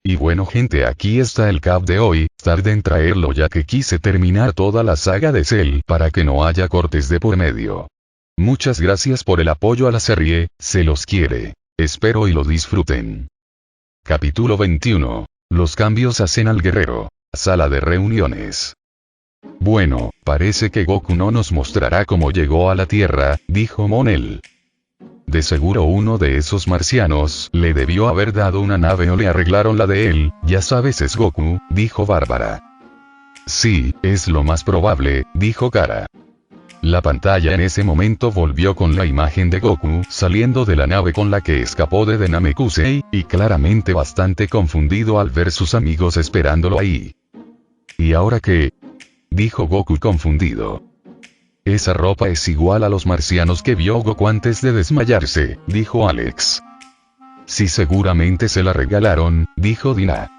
Y bueno gente, aquí está el cap de hoy, tardé en traerlo ya que quise terminar toda la saga de Cell para que no haya cortes de por medio. Muchas gracias por el apoyo a la serie, se los quiere. Espero y lo disfruten. Capítulo 21. Los cambios hacen al guerrero. Sala de reuniones. Bueno, parece que Goku no nos mostrará cómo llegó a la Tierra, dijo Monel. De seguro uno de esos marcianos le debió haber dado una nave o le arreglaron la de él, ya sabes es Goku, dijo Bárbara. Sí, es lo más probable, dijo Kara. La pantalla en ese momento volvió con la imagen de Goku saliendo de la nave con la que escapó de Namekusei, y claramente bastante confundido al ver sus amigos esperándolo ahí. ¿Y ahora qué? Dijo Goku confundido. Esa ropa es igual a los marcianos que vio Goku antes de desmayarse, dijo Alex. Sí, seguramente se la regalaron, dijo Dina.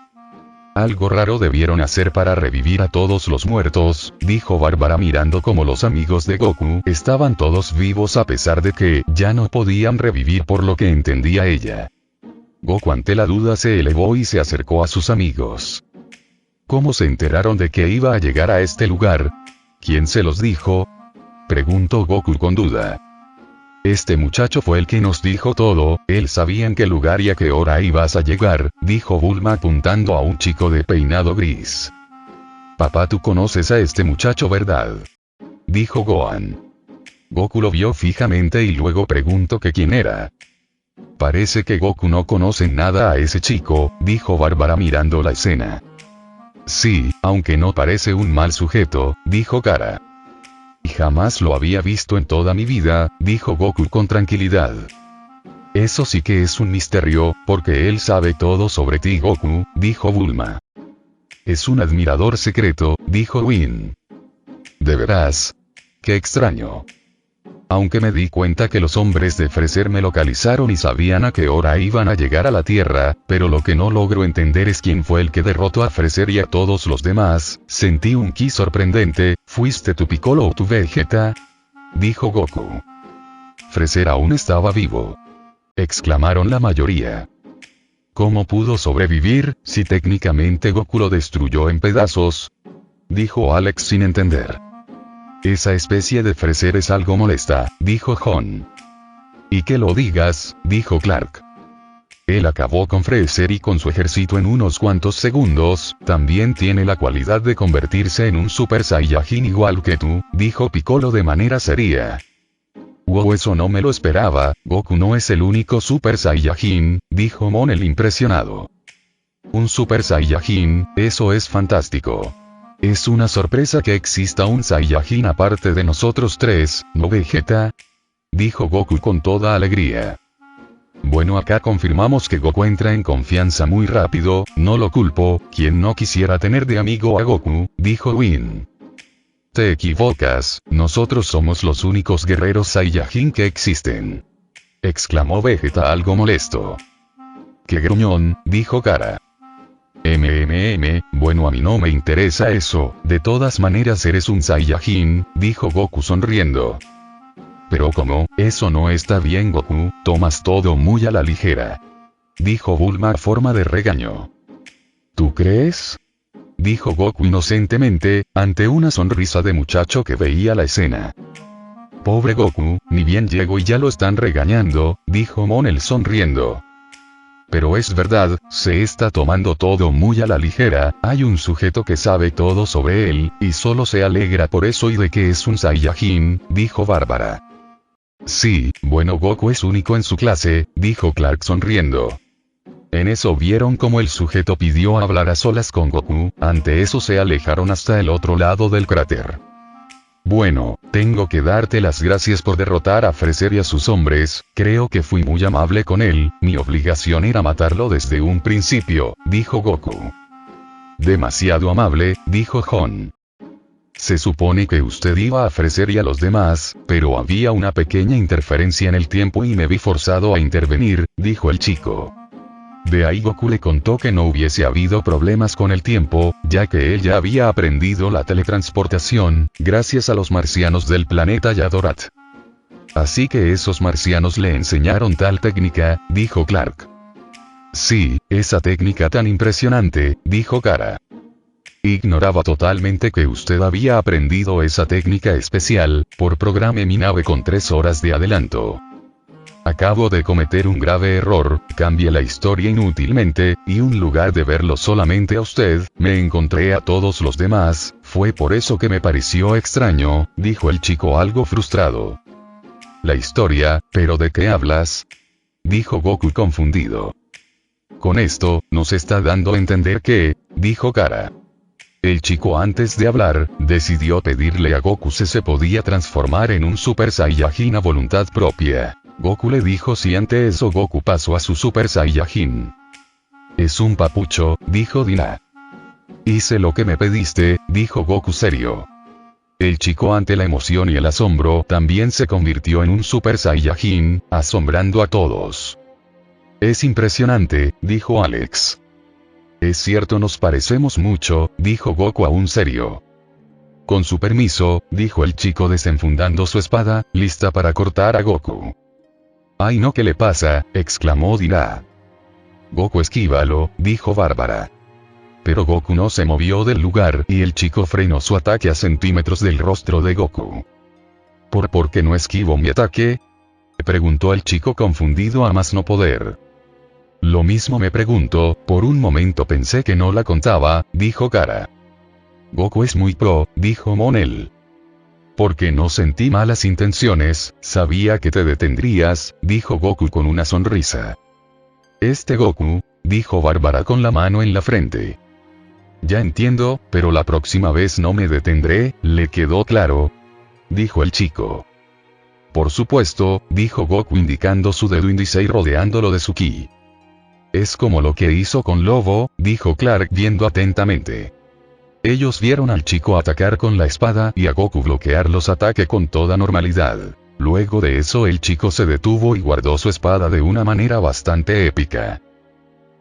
Algo raro debieron hacer para revivir a todos los muertos, dijo Bárbara mirando como los amigos de Goku estaban todos vivos a pesar de que ya no podían revivir por lo que entendía ella. Goku ante la duda se elevó y se acercó a sus amigos. ¿Cómo se enteraron de que iba a llegar a este lugar? ¿Quién se los dijo? Preguntó Goku con duda. Este muchacho fue el que nos dijo todo, él sabía en qué lugar y a qué hora ibas a llegar, dijo Bulma apuntando a un chico de peinado gris. Papá, tú conoces a este muchacho, ¿verdad? Dijo Gohan. Goku lo vio fijamente y luego preguntó que quién era. Parece que Goku no conoce nada a ese chico, dijo Bárbara mirando la escena. Sí, aunque no parece un mal sujeto, dijo Kara. Jamás lo había visto en toda mi vida, dijo Goku con tranquilidad. Eso sí que es un misterio, porque él sabe todo sobre ti, Goku, dijo Bulma. Es un admirador secreto, dijo Whin. ¿De veras? Qué extraño. Aunque me di cuenta que los hombres de Freezer me localizaron y sabían a qué hora iban a llegar a la Tierra, pero lo que no logro entender es quién fue el que derrotó a Freezer y a todos los demás. Sentí un ki sorprendente. ¿Fuiste tu Piccolo o tu Vegeta? Dijo Goku. Freezer aún estaba vivo. Exclamaron la mayoría. ¿Cómo pudo sobrevivir, si técnicamente Goku lo destruyó en pedazos? Dijo Alex sin entender. Esa especie de Freezer es algo molesta, dijo Jon. Y que lo digas, dijo Clark. Él acabó con Freezer y con su ejército en unos cuantos segundos, también tiene la cualidad de convertirse en un Super Saiyajin igual que tú, dijo Piccolo de manera seria. Wow, eso no me lo esperaba, Goku no es el único Super Saiyajin, dijo Monel impresionado. Un Super Saiyajin, eso es fantástico. Es una sorpresa que exista un Saiyajin aparte de nosotros tres, ¿no, Vegeta? Dijo Goku con toda alegría. Bueno, acá confirmamos que Goku entra en confianza muy rápido, no lo culpo, quien no quisiera tener de amigo a Goku, dijo Whin. Te equivocas, nosotros somos los únicos guerreros Saiyajin que existen. Exclamó Vegeta algo molesto. ¡Qué gruñón!, dijo Kara. Bueno, a mí no me interesa eso, de todas maneras eres un Saiyajin, dijo Goku sonriendo. Pero ¿cómo? Eso no está bien, Goku, tomas todo muy a la ligera. Dijo Bulma a forma de regaño. ¿Tú crees? Dijo Goku inocentemente, ante una sonrisa de muchacho que veía la escena. Pobre Goku, ni bien llegó y ya lo están regañando, dijo Monel sonriendo. Pero es verdad, se está tomando todo muy a la ligera, hay un sujeto que sabe todo sobre él, y solo se alegra por eso y de que es un Saiyajin, dijo Bárbara. Sí, bueno, Goku es único en su clase, dijo Clark sonriendo. En eso vieron como el sujeto pidió hablar a solas con Goku, ante eso se alejaron hasta el otro lado del cráter. Bueno, tengo que darte las gracias por derrotar a Freezer y a sus hombres, creo que fui muy amable con él, mi obligación era matarlo desde un principio, dijo Goku. Demasiado amable, dijo Jon. Se supone que usted iba a Freezer y a los demás, pero había una pequeña interferencia en el tiempo y me vi forzado a intervenir, dijo el chico. De ahí Goku le contó que no hubiese habido problemas con el tiempo, ya que él ya había aprendido la teletransportación, gracias a los marcianos del planeta Yadorat. Así que esos marcianos le enseñaron tal técnica, dijo Clark. Sí, esa técnica tan impresionante, dijo Kara. Ignoraba totalmente que usted había aprendido esa técnica especial, por programé mi nave con 3 horas de adelanto. Acabo de cometer un grave error, cambié la historia inútilmente, y en lugar de verlo solamente a usted, me encontré a todos los demás, fue por eso que me pareció extraño, dijo el chico algo frustrado. La historia, ¿pero de qué hablas? Dijo Goku confundido. Con esto, nos está dando a entender que, dijo Kara. El chico antes de hablar, decidió pedirle a Goku si se podía transformar en un Super Saiyajin a voluntad propia. Goku le dijo sí, ante eso Goku pasó a su Super Saiyajin. Es un papucho, dijo Dina. Hice lo que me pediste, dijo Goku serio. El chico ante la emoción y el asombro también se convirtió en un Super Saiyajin, asombrando a todos. Es impresionante, dijo Alex. Es cierto, nos parecemos mucho, dijo Goku aún serio. Con su permiso, dijo el chico desenfundando su espada, lista para cortar a Goku. Ay no, ¿qué le pasa?, exclamó Dina. Goku, esquívalo, dijo Bárbara. Pero Goku no se movió del lugar y el chico frenó su ataque a centímetros del rostro de Goku. ¿Por qué no esquivo mi ataque?, preguntó el chico confundido a más no poder. Lo mismo me pregunto, por un momento pensé que no la contaba, dijo Kara. Goku es muy pro, dijo Monel. Porque no sentí malas intenciones, sabía que te detendrías, dijo Goku con una sonrisa. Goku, dijo Bárbara con la mano en la frente. Ya entiendo, pero la próxima vez no me detendré, ¿le quedó claro?, dijo el chico. Por supuesto, dijo Goku indicando su dedo índice y rodeándolo de su ki. Es como lo que hizo con Lobo, dijo Clark viendo atentamente. Ellos vieron al chico atacar con la espada y a Goku bloquear los ataques con toda normalidad. Luego de eso el chico se detuvo y guardó su espada de una manera bastante épica.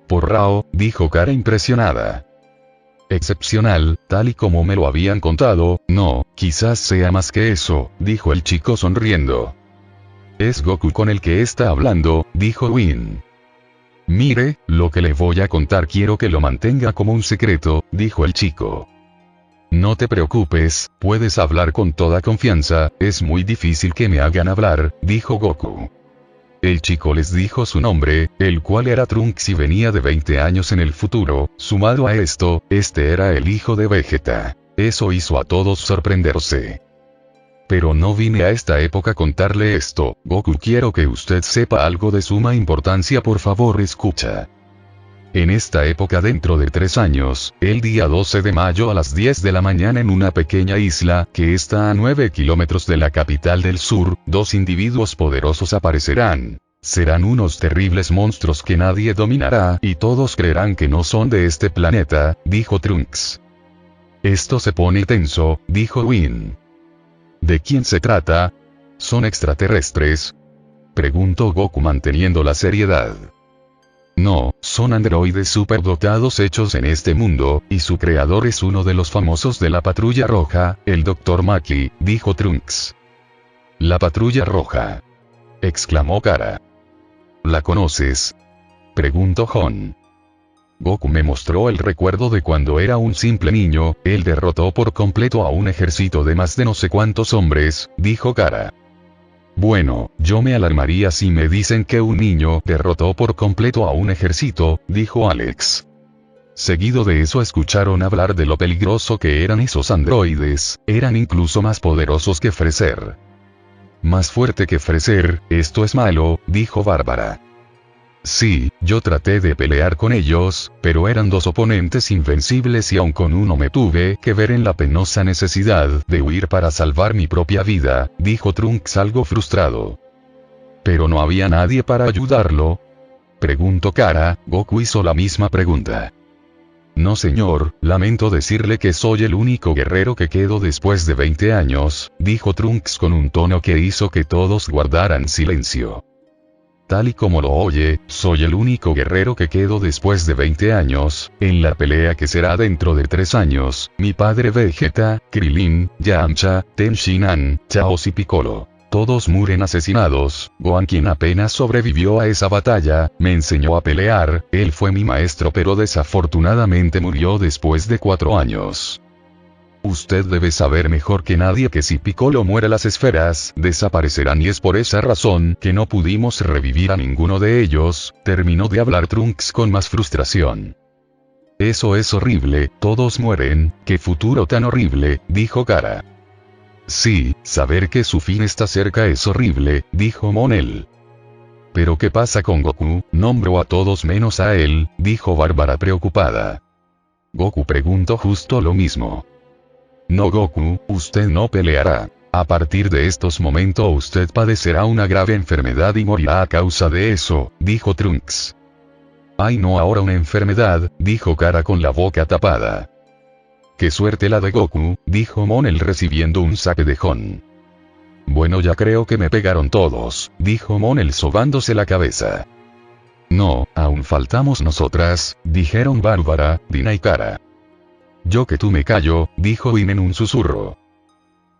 Por Rao, dijo Kara impresionada. Excepcional, tal y como me lo habían contado, no, quizás sea más que eso, dijo el chico sonriendo. Es Goku con el que está hablando, dijo Win. Mire, lo que le voy a contar quiero que lo mantenga como un secreto, dijo el chico. No te preocupes, puedes hablar con toda confianza, es muy difícil que me hagan hablar, dijo Goku. El chico les dijo su nombre, el cual era Trunks y venía de 20 años en el futuro, sumado a esto, este era el hijo de Vegeta. Eso hizo a todos sorprenderse. Pero no vine a esta época a contarle esto, Goku, quiero que usted sepa algo de suma importancia, por favor escucha. En esta época, dentro de 3 años, el día 12 de mayo a las 10 de la mañana en una pequeña isla, que está a 9 kilómetros de la capital del sur, 2 individuos poderosos aparecerán. Serán unos terribles monstruos que nadie dominará y todos creerán que no son de este planeta, dijo Trunks. Esto se pone tenso, dijo Win. ¿De quién se trata? ¿Son extraterrestres?, preguntó Goku manteniendo la seriedad. No, son androides superdotados hechos en este mundo, y su creador es uno de los famosos de la Patrulla Roja, el Dr. Maki, dijo Trunks. La Patrulla Roja, exclamó Kara. ¿La conoces?, preguntó Jon. Goku me mostró el recuerdo de cuando era un simple niño, él derrotó por completo a un ejército de más de no sé cuántos hombres, dijo Kara. Bueno, yo me alarmaría si me dicen que un niño derrotó por completo a un ejército, dijo Alex. Seguido de eso escucharon hablar de lo peligroso que eran esos androides, eran incluso más poderosos que Freezer. Más fuerte que Freezer, esto es malo, dijo Bárbara. Sí, yo traté de pelear con ellos, pero eran 2 oponentes invencibles y aun con uno me tuve que ver en la penosa necesidad de huir para salvar mi propia vida, dijo Trunks algo frustrado. ¿Pero no había nadie para ayudarlo?, preguntó Kara. Goku hizo la misma pregunta. No señor, lamento decirle que soy el único guerrero que quedó después de 20 años, dijo Trunks con un tono que hizo que todos guardaran silencio. Tal y como lo oye, soy el único guerrero que quedó después de 20 años, en la pelea que será dentro de 3 años, mi padre Vegeta, Krillin, Yamcha, Tenshinhan, Chaos y Piccolo. todos mueren asesinados. Gohan, quien apenas sobrevivió a esa batalla, me enseñó a pelear, él fue mi maestro, pero desafortunadamente murió después de 4 años. Usted debe saber mejor que nadie que si Piccolo muere las esferas desaparecerán y es por esa razón que no pudimos revivir a ninguno de ellos, terminó de hablar Trunks con más frustración. Eso es horrible, todos mueren, qué futuro tan horrible, dijo Kara. Sí, saber que su fin está cerca es horrible, dijo Monel. ¿Pero qué pasa con Goku? Nombró a todos menos a él, dijo Bárbara preocupada. Goku preguntó justo lo mismo. No, Goku, usted no peleará. A partir de estos momentos usted padecerá una grave enfermedad y morirá a causa de eso, dijo Trunks. Ay, no, ahora una enfermedad, dijo Kara con la boca tapada. Qué suerte la de Goku, dijo Monel recibiendo un saque de Jon. Bueno, ya creo que me pegaron todos, dijo Monel sobándose la cabeza. No, aún faltamos nosotras, dijeron Bárbara, Dina y Kara. Yo que tú me callo, dijo Win en un susurro.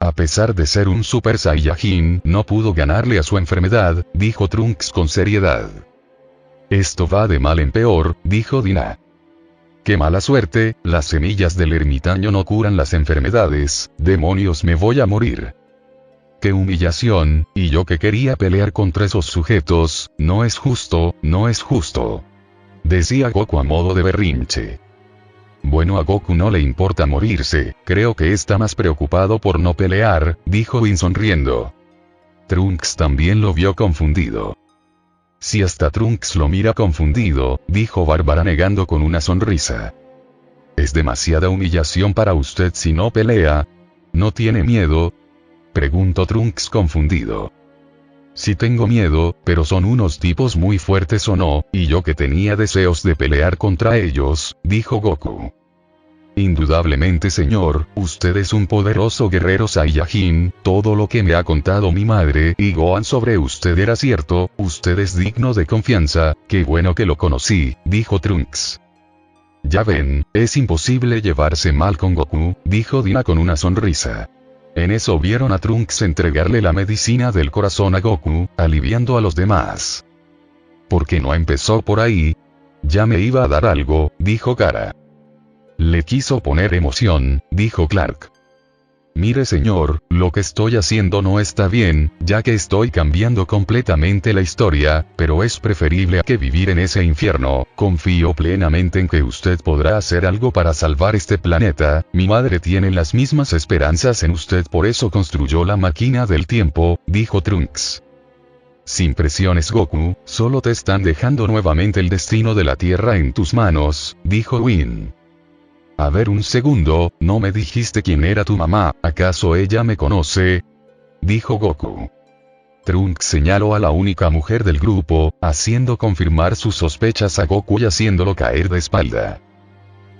A pesar de ser un Super Saiyajin, no pudo ganarle a su enfermedad, dijo Trunks con seriedad. Esto va de mal en peor, dijo Dina. Qué mala suerte, las semillas del ermitaño no curan las enfermedades, demonios, me voy a morir. Qué humillación, y yo que quería pelear contra esos sujetos, no es justo, no es justo. Decía Goku a modo de berrinche. Bueno, a Goku no le importa morirse, creo que está más preocupado por no pelear, dijo Win sonriendo. Trunks también lo vio confundido. Si hasta Trunks lo mira confundido, dijo Bárbara negando con una sonrisa. ¿Es demasiada humillación para usted si no pelea? ¿No tiene miedo? Preguntó Trunks confundido. Sí tengo miedo, pero son unos tipos muy fuertes o no, y yo que tenía deseos de pelear contra ellos, dijo Goku. Indudablemente, señor, usted es un poderoso guerrero Saiyajin, todo lo que me ha contado mi madre y Gohan sobre usted era cierto, usted es digno de confianza, qué bueno que lo conocí, dijo Trunks. Ya ven, es imposible llevarse mal con Goku, dijo Dina con una sonrisa. En eso vieron a Trunks entregarle la medicina del corazón a Goku, aliviando a los demás. ¿Por qué no empezó por ahí? Ya me iba a dar algo, dijo Kara. Le quiso poner emoción, dijo Clark. Mire señor, lo que estoy haciendo no está bien, ya que estoy cambiando completamente la historia, pero es preferible a que vivir en ese infierno, confío plenamente en que usted podrá hacer algo para salvar este planeta, mi madre tiene las mismas esperanzas en usted, por eso construyó la máquina del tiempo, dijo Trunks. Sin presiones Goku, solo te están dejando nuevamente el destino de la Tierra en tus manos, dijo Win. A ver un segundo, ¿no me dijiste quién era tu mamá? ¿Acaso ella me conoce? Dijo Goku. Trunks señaló a la única mujer del grupo, haciendo confirmar sus sospechas a Goku y haciéndolo caer de espalda.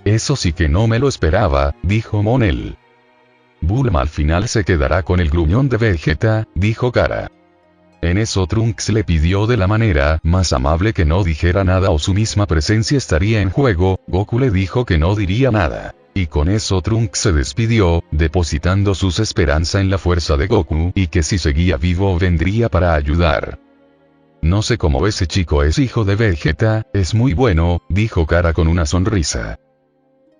Eso sí que no me lo esperaba, dijo Monel. Bulma al final se quedará con el gruñón de Vegeta, dijo Kara. En eso Trunks le pidió de la manera más amable que no dijera nada o su misma presencia estaría en juego, Goku le dijo que no diría nada. Y con eso Trunks se despidió, depositando sus esperanzas en la fuerza de Goku y que si seguía vivo vendría para ayudar. No sé cómo ese chico es hijo de Vegeta, es muy bueno, dijo Kara con una sonrisa.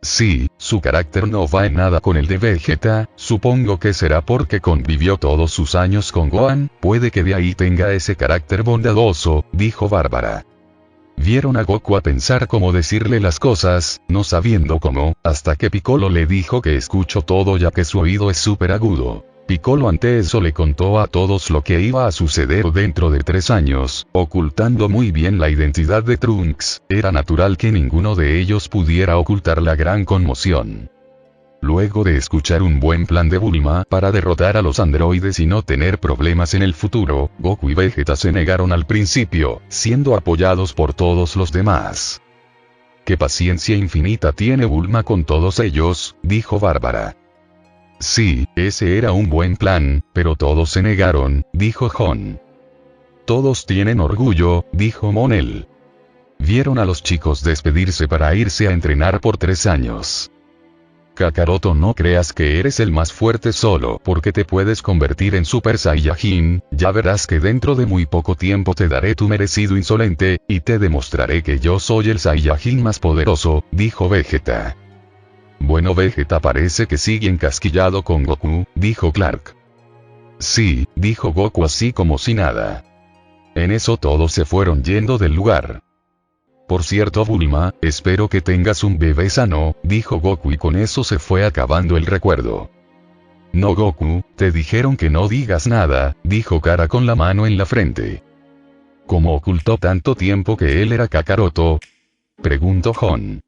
Sí, su carácter no va en nada con el de Vegeta, supongo que será porque convivió todos sus años con Gohan, puede que de ahí tenga ese carácter bondadoso, dijo Bárbara. Vieron a Goku a pensar cómo decirle las cosas, no sabiendo cómo, hasta que Piccolo le dijo que escuchó todo ya que su oído es súper agudo. Piccolo ante eso le contó a todos lo que iba a suceder dentro de 3 años, ocultando muy bien la identidad de Trunks, era natural que ninguno de ellos pudiera ocultar la gran conmoción. Luego de escuchar un buen plan de Bulma para derrotar a los androides y no tener problemas en el futuro, Goku y Vegeta se negaron al principio, siendo apoyados por todos los demás. «Qué paciencia infinita tiene Bulma con todos ellos», dijo Bárbara. Sí, ese era un buen plan, pero todos se negaron, dijo Jon. Todos tienen orgullo, dijo Monel. Vieron a los chicos despedirse para irse a entrenar por 3 años. Kakaroto, no creas que eres el más fuerte solo porque te puedes convertir en Super Saiyajin, ya verás que dentro de muy poco tiempo te daré tu merecido insolente, y te demostraré que yo soy el Saiyajin más poderoso, dijo Vegeta. Bueno, Vegeta parece que sigue encasquillado con Goku, dijo Clark. Sí, dijo Goku así como si nada. En eso todos se fueron yendo del lugar. Por cierto, Bulma, espero que tengas un bebé sano, dijo Goku, y con eso se fue acabando el recuerdo. No, Goku, te dijeron que no digas nada, dijo Kara con la mano en la frente. ¿Cómo ocultó tanto tiempo que él era Kakaroto?, preguntó Gon.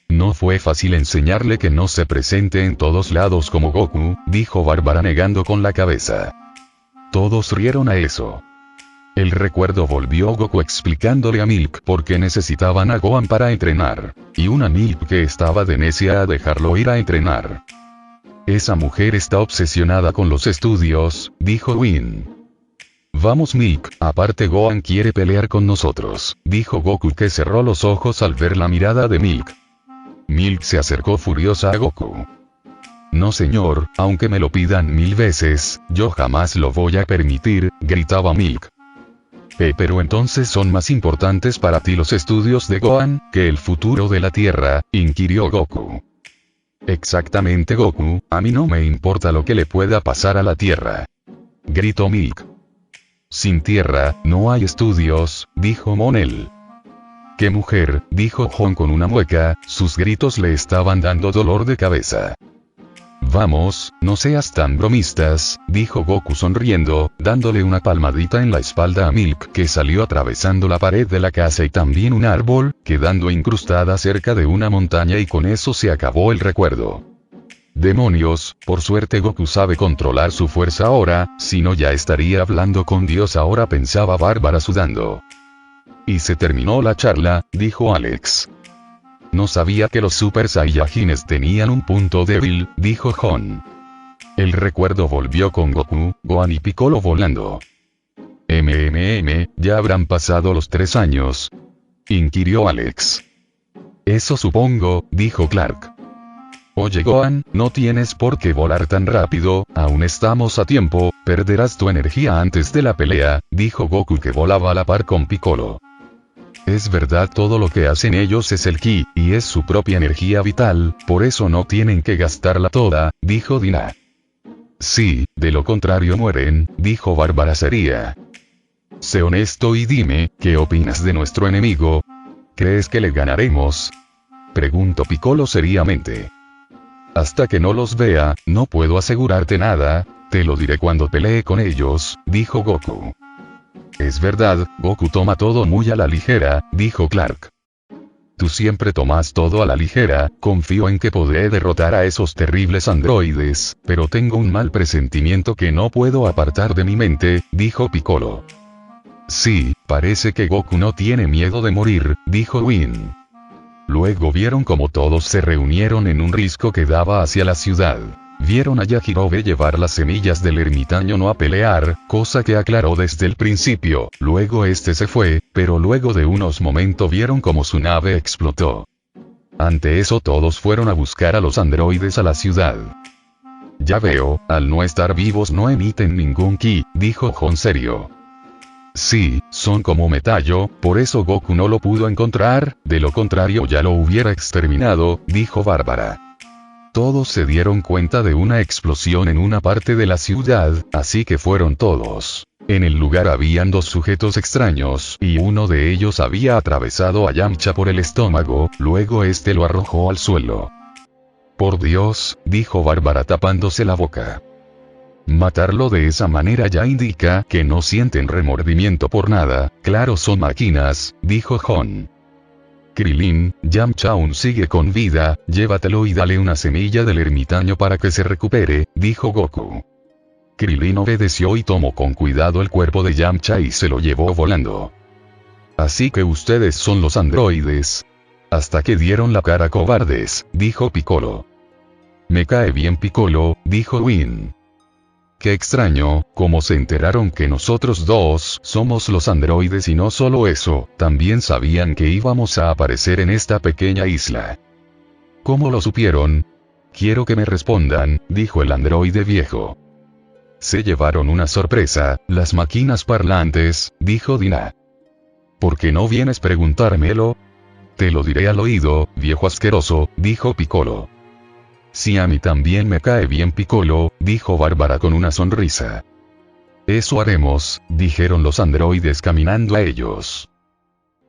No fue fácil enseñarle que no se presente en todos lados como Goku, dijo Bárbara negando con la cabeza. Todos rieron a eso. El recuerdo volvió Goku explicándole a Milk por qué necesitaban a Gohan para entrenar, y una Milk que estaba de necia a dejarlo ir a entrenar. Esa mujer está obsesionada con los estudios, dijo Win. Vamos Milk, aparte Gohan quiere pelear con nosotros, dijo Goku, que cerró los ojos al ver la mirada de Milk. Milk se acercó furiosa a Goku. No señor, aunque me lo pidan 1000 veces, yo jamás lo voy a permitir, gritaba Milk. Pero entonces son más importantes para ti los estudios de Gohan que el futuro de la Tierra, inquirió Goku. Exactamente Goku, a mí no me importa lo que le pueda pasar a la Tierra, gritó Milk. Sin Tierra, no hay estudios, dijo Monel. ¡Qué mujer!, dijo Gon con una mueca, sus gritos le estaban dando dolor de cabeza. Vamos, no seas tan bromistas, dijo Goku sonriendo, dándole una palmadita en la espalda a Milk, que salió atravesando la pared de la casa y también un árbol, quedando incrustada cerca de una montaña, y con eso se acabó el recuerdo. Demonios, por suerte Goku sabe controlar su fuerza ahora, si no ya estaría hablando con Dios ahora, pensaba Bárbara sudando. Y se terminó la charla, dijo Alex. No sabía que los Super Saiyajines tenían un punto débil, dijo Gon. El recuerdo volvió con Goku, Gohan y Piccolo volando. ¿Ya habrán pasado los 3 años?, inquirió Alex. Eso supongo, dijo Clark. Oye Gohan, no tienes por qué volar tan rápido, aún estamos a tiempo, perderás tu energía antes de la pelea, dijo Goku, que volaba a la par con Piccolo. Es verdad, todo lo que hacen ellos es el ki, y es su propia energía vital, por eso no tienen que gastarla toda, dijo Dina. Sí, de lo contrario mueren, dijo Bárbara seria. Sé honesto y dime, ¿qué opinas de nuestro enemigo? ¿Crees que le ganaremos?, preguntó Piccolo seriamente. Hasta que no los vea, no puedo asegurarte nada, te lo diré cuando pelee con ellos, dijo Goku. Es verdad, Goku toma todo muy a la ligera, dijo Clark. Tú siempre tomas todo a la ligera, confío en que podré derrotar a esos terribles androides, pero tengo un mal presentimiento que no puedo apartar de mi mente, dijo Piccolo. Sí, parece que Goku no tiene miedo de morir, dijo Win. Luego vieron como todos se reunieron en un risco que daba hacia la ciudad. Vieron a Yajirobe llevar las semillas del ermitaño no a pelear, cosa que aclaró desde el principio, luego este se fue, pero luego de unos momentos vieron como su nave explotó. Ante eso todos fueron a buscar a los androides a la ciudad. Ya veo, al no estar vivos no emiten ningún ki, dijo Gon serio. Sí, son como metallo, por eso Goku no lo pudo encontrar, de lo contrario ya lo hubiera exterminado, dijo Bárbara. Todos se dieron cuenta de una explosión en una parte de la ciudad, así que fueron todos. En el lugar habían 2 sujetos extraños, y uno de ellos había atravesado a Yamcha por el estómago, luego este lo arrojó al suelo. Por Dios, dijo Bárbara tapándose la boca. Matarlo de esa manera ya indica que no sienten remordimiento por nada, claro son máquinas, dijo Gon. Krilin, Yamcha aún sigue con vida, llévatelo y dale una semilla del ermitaño para que se recupere, dijo Goku. Krilin obedeció y tomó con cuidado el cuerpo de Yamcha y se lo llevó volando. Así que ustedes son los androides. Hasta que dieron la cara cobardes, dijo Piccolo. Me cae bien Piccolo, dijo Win. Qué extraño, ¿cómo se enteraron que nosotros 2 somos los androides? Y no solo eso, también sabían que íbamos a aparecer en esta pequeña isla. ¿Cómo lo supieron? Quiero que me respondan, dijo el androide viejo. Se llevaron una sorpresa, las máquinas parlantes, dijo Dina. ¿Por qué no vienes a preguntármelo? Te lo diré al oído, viejo asqueroso, dijo Piccolo. Sí, a mí también me cae bien Piccolo, dijo Bárbara con una sonrisa. Eso haremos, dijeron los androides caminando a ellos.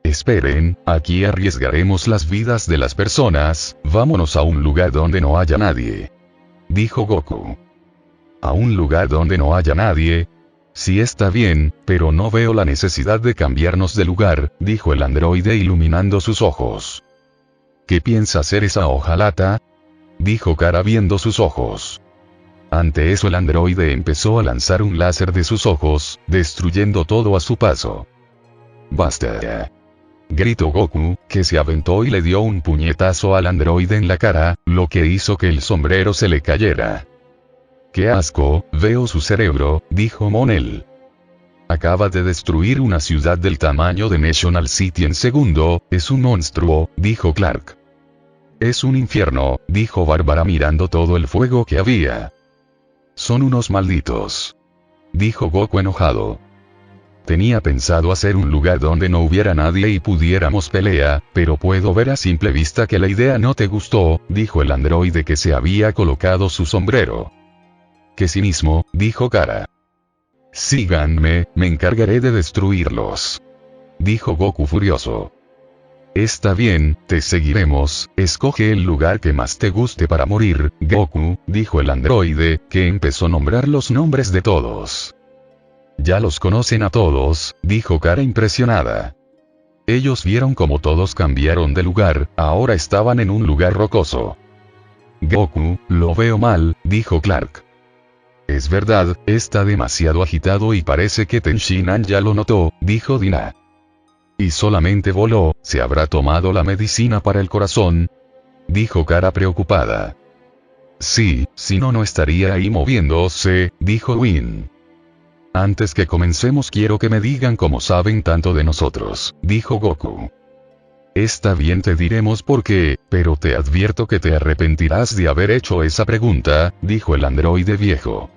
Esperen, aquí arriesgaremos las vidas de las personas, vámonos a un lugar donde no haya nadie. Dijo Goku. ¿A un lugar donde no haya nadie? Sí, está bien, pero no veo la necesidad de cambiarnos de lugar, dijo el androide iluminando sus ojos. ¿Qué piensa hacer esa hojalata? Dijo Kara viendo sus ojos. Ante eso el androide empezó a lanzar un láser de sus ojos, destruyendo todo a su paso. ¡Basta! Gritó Goku, que se aventó y le dio un puñetazo al androide en la cara, lo que hizo que el sombrero se le cayera. ¡Qué asco! Veo su cerebro, dijo Monel. Acaba de destruir una ciudad del tamaño de National City en segundo, es un monstruo, dijo Clark. Es un infierno, dijo Bárbara mirando todo el fuego que había. Son unos malditos. Dijo Goku enojado. Tenía pensado hacer un lugar donde no hubiera nadie y pudiéramos pelea, pero puedo ver a simple vista que la idea no te gustó, dijo el androide que se había colocado su sombrero. ¡Qué cinismo!, dijo Kara. Síganme, me encargaré de destruirlos. Dijo Goku furioso. Está bien, te seguiremos, escoge el lugar que más te guste para morir, Goku, dijo el androide, que empezó a nombrar los nombres de todos. Ya los conocen a todos, dijo Kara impresionada. Ellos vieron cómo todos cambiaron de lugar, ahora estaban en un lugar rocoso. Goku, lo veo mal, dijo Clark. Es verdad, está demasiado agitado y parece que Tenshinhan ya lo notó, dijo Dina. Y solamente voló, ¿se habrá tomado la medicina para el corazón? Dijo Kara preocupada. Sí, si no, no estaría ahí moviéndose, dijo Win. Antes que comencemos quiero que me digan cómo saben tanto de nosotros, dijo Goku. Está bien, te diremos por qué, pero te advierto que te arrepentirás de haber hecho esa pregunta, dijo el androide viejo.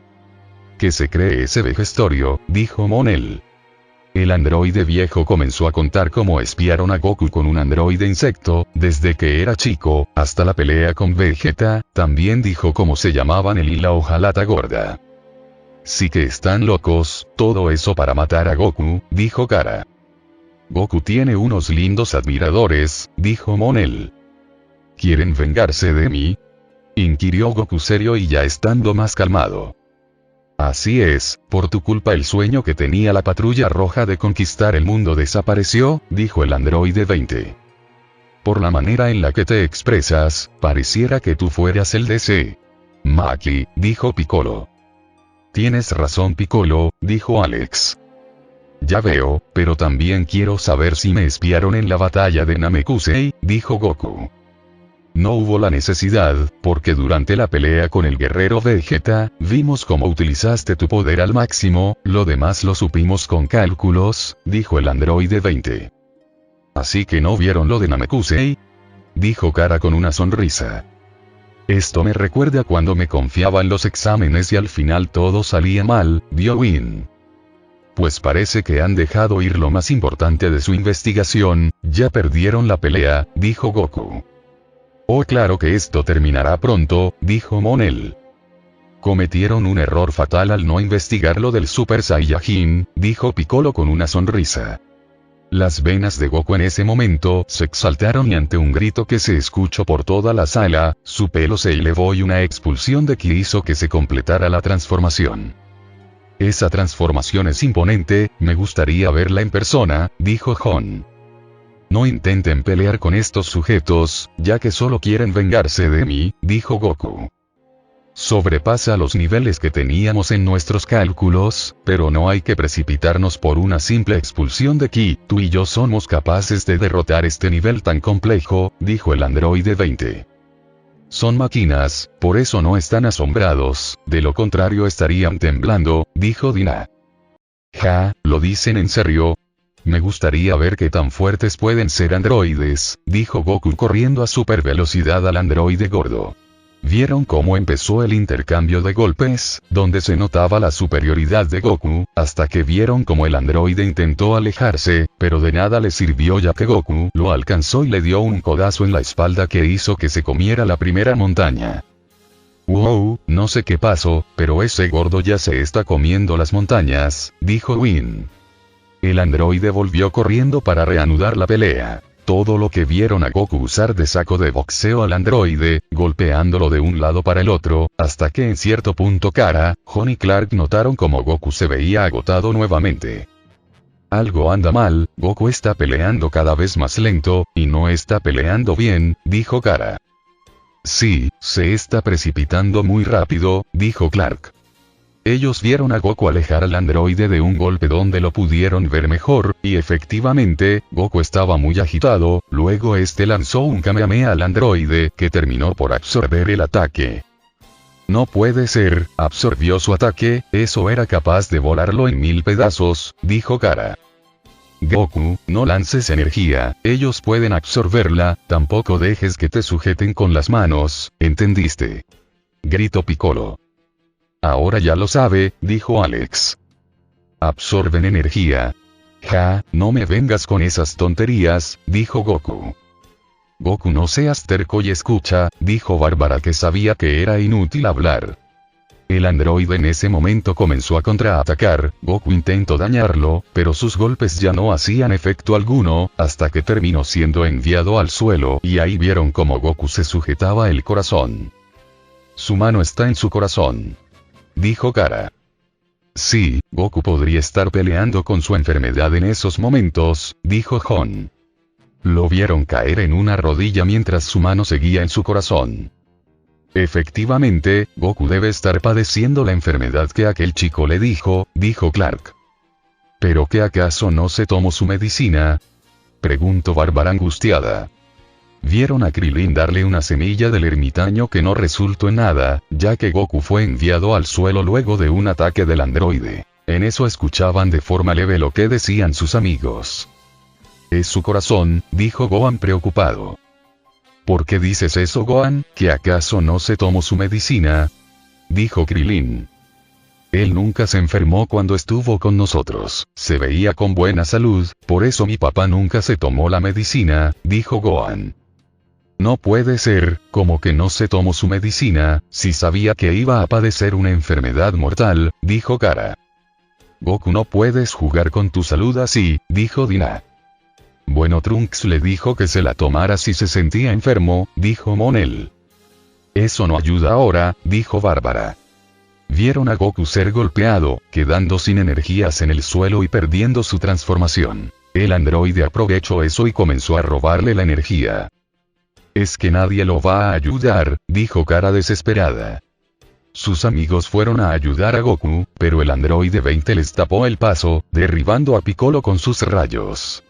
¿Qué se cree ese vejestorio?, dijo Monel. El androide viejo comenzó a contar cómo espiaron a Goku con un androide insecto, desde que era chico, hasta la pelea con Vegeta, también dijo cómo se llamaban él y la hojalata gorda. Sí que están locos, todo eso para matar a Goku, dijo Kara. Goku tiene unos lindos admiradores, dijo Monel. ¿Quieren vengarse de mí?, inquirió Goku serio y ya estando más calmado. Así es, por tu culpa el sueño que tenía la patrulla roja de conquistar el mundo desapareció, dijo el androide 20. Por la manera en la que te expresas, pareciera que tú fueras el DC. Maki, dijo Piccolo. Tienes razón Piccolo, dijo Alex. Ya veo, pero también quiero saber si me espiaron en la batalla de Namekusei, dijo Goku. No hubo la necesidad, porque durante la pelea con el guerrero Vegeta, vimos cómo utilizaste tu poder al máximo, lo demás lo supimos con cálculos, dijo el androide 20. ¿Así que no vieron lo de Namekusei?, dijo Kara con una sonrisa. Esto me recuerda a cuando me confiaba en los exámenes y al final todo salía mal, dio Win. Pues parece que han dejado ir lo más importante de su investigación, ya perdieron la pelea, dijo Goku. Oh, claro que esto terminará pronto, dijo Monel. Cometieron un error fatal al no investigar lo del Super Saiyajin, dijo Piccolo con una sonrisa. Las venas de Goku en ese momento se exaltaron y ante un grito que se escuchó por toda la sala, su pelo se elevó y una expulsión de ki hizo que se completara la transformación. Esa transformación es imponente, me gustaría verla en persona, dijo Jon. No intenten pelear con estos sujetos, ya que solo quieren vengarse de mí, dijo Goku. Sobrepasa los niveles que teníamos en nuestros cálculos, pero no hay que precipitarnos por una simple expulsión de ki, tú y yo somos capaces de derrotar este nivel tan complejo, dijo el androide 20. Son máquinas, por eso no están asombrados, de lo contrario estarían temblando, dijo Dina. Ja, ¿lo dicen en serio? Me gustaría ver qué tan fuertes pueden ser androides, dijo Goku corriendo a super velocidad al androide gordo. Vieron cómo empezó el intercambio de golpes, donde se notaba la superioridad de Goku, hasta que vieron cómo el androide intentó alejarse, pero de nada le sirvió ya que Goku lo alcanzó y le dio un codazo en la espalda que hizo que se comiera la primera montaña. «Wow, no sé qué pasó, pero ese gordo ya se está comiendo las montañas», dijo Win. El androide volvió corriendo para reanudar la pelea. Todo lo que vieron a Goku usar de saco de boxeo al androide, golpeándolo de un lado para el otro, hasta que en cierto punto Kara, Jon y Clark notaron como Goku se veía agotado nuevamente. «Algo anda mal, Goku está peleando cada vez más lento, y no está peleando bien», dijo Kara. «Sí, se está precipitando muy rápido», dijo Clark. Ellos vieron a Goku alejar al androide de un golpe donde lo pudieron ver mejor, y efectivamente, Goku estaba muy agitado, luego este lanzó un Kamehameha al androide, que terminó por absorber el ataque. «No puede ser», absorbió su ataque, eso era capaz de volarlo en 1000 pedazos, dijo Kara. «Goku, no lances energía, ellos pueden absorberla, tampoco dejes que te sujeten con las manos, ¿entendiste?», gritó Piccolo. «Ahora ya lo sabe», dijo Alex. «Absorben energía». «Ja, no me vengas con esas tonterías», dijo Goku. «Goku, no seas terco y escucha», dijo Bárbara, que sabía que era inútil hablar. El androide en ese momento comenzó a contraatacar. Goku intentó dañarlo, pero sus golpes ya no hacían efecto alguno, hasta que terminó siendo enviado al suelo, y ahí vieron cómo Goku se sujetaba el corazón. «Su mano está en su corazón», dijo Kara. «Sí, Goku podría estar peleando con su enfermedad en esos momentos», dijo Jon. Lo vieron caer en una rodilla mientras su mano seguía en su corazón. «Efectivamente, Goku debe estar padeciendo la enfermedad que aquel chico le dijo», dijo Clark. «¿Pero qué acaso no se tomó su medicina?», preguntó Bárbara angustiada. Vieron a Krillin darle una semilla del ermitaño que no resultó en nada, ya que Goku fue enviado al suelo luego de un ataque del androide. En eso escuchaban de forma leve lo que decían sus amigos. «Es su corazón», dijo Gohan preocupado. «¿Por qué dices eso, Gohan? ¿Que acaso no se tomó su medicina?», dijo Krillin. «Él nunca se enfermó cuando estuvo con nosotros, se veía con buena salud, por eso mi papá nunca se tomó la medicina», dijo Gohan. «No puede ser, como que no se tomó su medicina, si sabía que iba a padecer una enfermedad mortal», dijo Kara. «Goku, no puedes jugar con tu salud así», dijo Dina. «Bueno, Trunks le dijo que se la tomara si se sentía enfermo», dijo Monel. «Eso no ayuda ahora», dijo Bárbara. Vieron a Goku ser golpeado, quedando sin energías en el suelo y perdiendo su transformación. El androide aprovechó eso y comenzó a robarle la energía. «Es que nadie lo va a ayudar», dijo Kara desesperada. Sus amigos fueron a ayudar a Goku, pero el androide 20 les tapó el paso, derribando a Piccolo con sus rayos.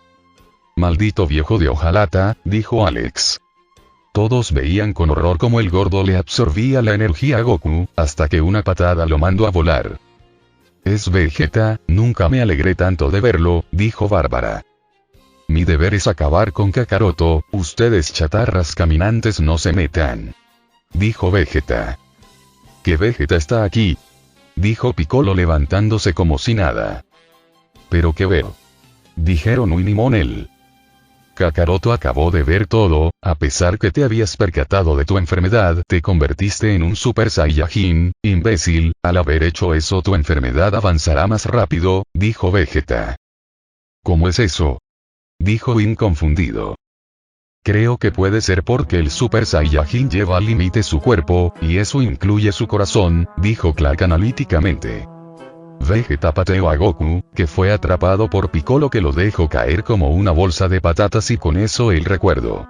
«Maldito viejo de hojalata», dijo Alex. Todos veían con horror cómo el gordo le absorbía la energía a Goku, hasta que una patada lo mandó a volar. «Es Vegeta, nunca me alegré tanto de verlo», dijo Bárbara. «Mi deber es acabar con Kakaroto, ustedes chatarras caminantes no se metan», dijo Vegeta. «¿Que Vegeta está aquí?», dijo Piccolo levantándose como si nada. «¿Pero qué veo?», dijeron Win y Monel. «Kakaroto acabó de ver todo, a pesar que te habías percatado de tu enfermedad, te convertiste en un Super Saiyajin, imbécil, al haber hecho eso tu enfermedad avanzará más rápido», dijo Vegeta. «¿Cómo es eso?», dijo Win confundido. «Creo que puede ser porque el Super Saiyajin lleva al límite su cuerpo, y eso incluye su corazón», dijo Clark analíticamente. Vegeta pateó a Goku, que fue atrapado por Piccolo, que lo dejó caer como una bolsa de patatas, y con eso el recuerdo.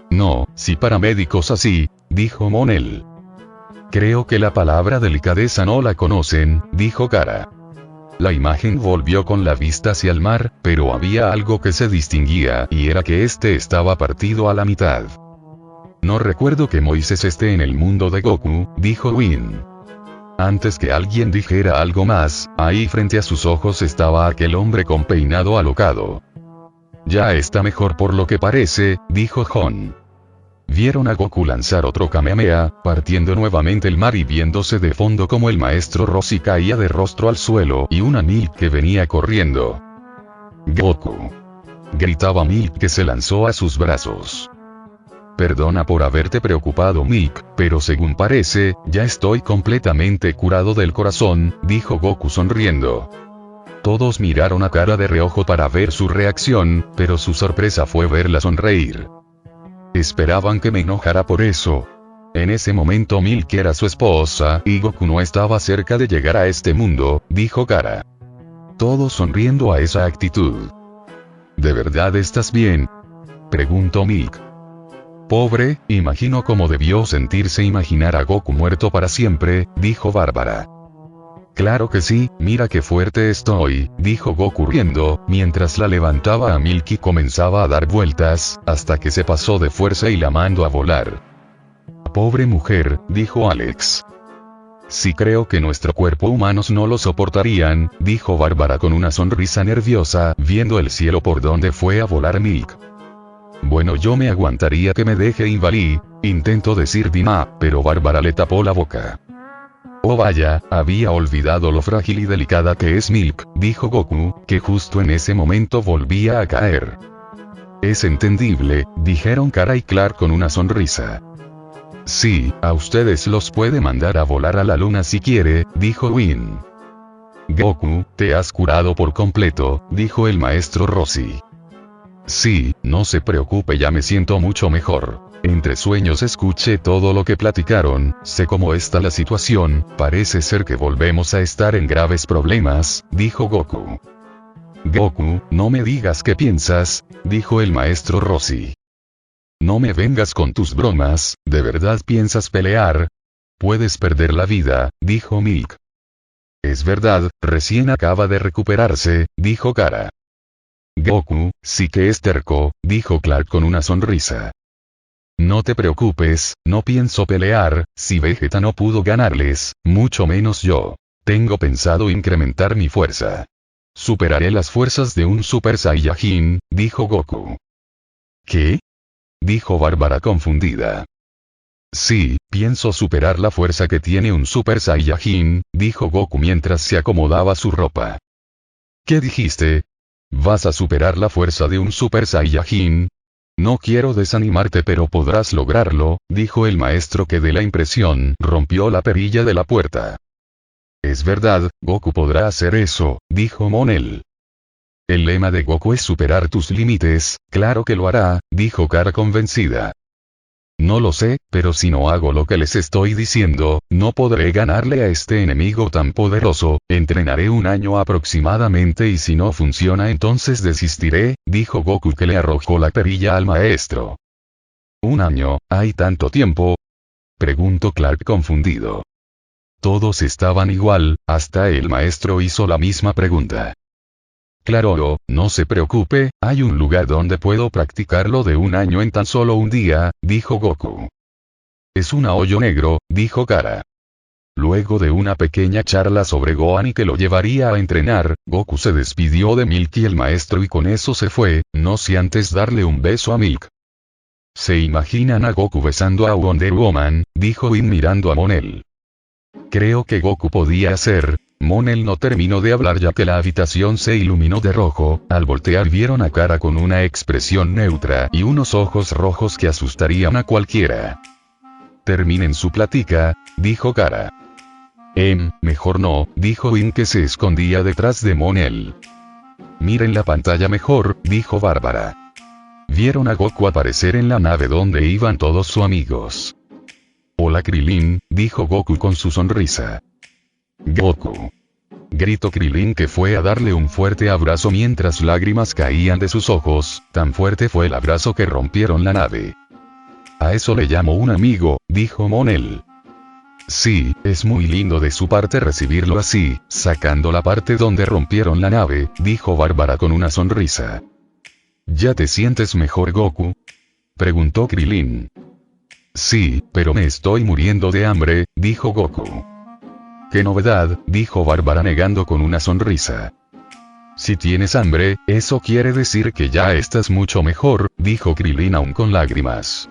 «No, si paramédicos así», dijo Monel. «Creo que la palabra delicadeza no la conocen», dijo Kara. La imagen volvió con la vista hacia el mar, pero había algo que se distinguía, y era que este estaba partido a la mitad. «No recuerdo que Moisés esté en el mundo de Goku», dijo Win. Antes que alguien dijera algo más, ahí frente a sus ojos estaba aquel hombre con peinado alocado. «Ya está mejor por lo que parece», dijo Jon. Vieron a Goku lanzar otro Kamehameha, partiendo nuevamente el mar y viéndose de fondo como el maestro Roshi caía de rostro al suelo y una Milk que venía corriendo. ¡Goku!, gritaba Milk, que se lanzó a sus brazos. Perdona por haberte preocupado, Milk, pero según parece, ya estoy completamente curado del corazón, dijo Goku sonriendo. Todos miraron a Kara de reojo para ver su reacción, pero su sorpresa fue verla sonreír. Esperaban que me enojara por eso. En ese momento Milk era su esposa, y Goku no estaba cerca de llegar a este mundo, dijo Kara. Todos sonriendo a esa actitud. ¿De verdad estás bien?, preguntó Milk. Pobre, imagino cómo debió sentirse imaginar a Goku muerto para siempre, dijo Bárbara. Claro que sí, mira qué fuerte estoy, dijo Goku riendo, mientras la levantaba a Milk y comenzaba a dar vueltas, hasta que se pasó de fuerza y la mandó a volar. Pobre mujer, dijo Alex. Sí, creo que nuestro cuerpo humanos no lo soportarían, dijo Bárbara con una sonrisa nerviosa, viendo el cielo por donde fue a volar Milk. Bueno, yo me aguantaría que me deje invalid, intentó decir Dima, pero Bárbara le tapó la boca. Oh vaya, había olvidado lo frágil y delicada que es Milk, dijo Goku, que justo en ese momento volvía a caer. Es entendible, dijeron Kara y Clark con una sonrisa. Sí, a ustedes los puede mandar a volar a la luna si quiere, dijo Win. Goku, te has curado por completo, dijo el maestro Roshi. Sí, no se preocupe, ya me siento mucho mejor. Entre sueños escuché todo lo que platicaron, sé cómo está la situación, parece ser que volvemos a estar en graves problemas, dijo Goku. Goku, no me digas qué piensas, dijo el maestro Roshi. No me vengas con tus bromas, ¿de verdad piensas pelear? Puedes perder la vida, dijo Milk. Es verdad, recién acaba de recuperarse, dijo Kara. Goku, sí que es terco, dijo Clark con una sonrisa. No te preocupes, no pienso pelear, si Vegeta no pudo ganarles, mucho menos yo. Tengo pensado incrementar mi fuerza. Superaré las fuerzas de un Super Saiyajin, dijo Goku. ¿Qué?, dijo Bárbara confundida. Sí, pienso superar la fuerza que tiene un Super Saiyajin, dijo Goku mientras se acomodaba su ropa. ¿Qué dijiste? ¿Vas a superar la fuerza de un Super Saiyajin? No quiero desanimarte, pero podrás lograrlo, dijo el maestro, que de la impresión rompió la perilla de la puerta. Es verdad, Goku podrá hacer eso, dijo Monel. El lema de Goku es superar tus límites, claro que lo hará, dijo Kara convencida. No lo sé, pero si no hago lo que les estoy diciendo, no podré ganarle a este enemigo tan poderoso, entrenaré un año aproximadamente y si no funciona entonces desistiré, dijo Goku, que le arrojó la perilla al maestro. ¿Un año? ¿Hay tanto tiempo?, preguntó Clark confundido. Todos estaban igual, hasta el maestro hizo la misma pregunta. Claro, no se preocupe, hay un lugar donde puedo practicarlo de un año en tan solo un día, dijo Goku. Es un hoyo negro, dijo Kara. Luego de una pequeña charla sobre Gohan y que lo llevaría a entrenar, Goku se despidió de Milk y el maestro y con eso se fue, no sin antes darle un beso a Milk. ¿Se imaginan a Goku besando a Wonder Woman?, dijo Win mirando a Monel. Creo que Goku podía hacer. Monel no terminó de hablar ya que la habitación se iluminó de rojo, al voltear vieron a Kara con una expresión neutra y unos ojos rojos que asustarían a cualquiera. Terminen su plática, dijo Kara. Mejor no, dijo Win, que se escondía detrás de Monel. Miren la pantalla mejor, dijo Bárbara. Vieron a Goku aparecer en la nave donde iban todos sus amigos. Hola Krillin, dijo Goku con su sonrisa. Goku, gritó Krillin, que fue a darle un fuerte abrazo mientras lágrimas caían de sus ojos, tan fuerte fue el abrazo que rompieron la nave. A eso le llamo un amigo, dijo Monel. Sí, es muy lindo de su parte recibirlo así, sacando la parte donde rompieron la nave, dijo Bárbara con una sonrisa. ¿Ya te sientes mejor, Goku?, preguntó Krillin. Sí, pero me estoy muriendo de hambre, dijo Goku. ¡Qué novedad!, dijo Bárbara negando con una sonrisa. Si tienes hambre, eso quiere decir que ya estás mucho mejor, dijo Krillin aún con lágrimas.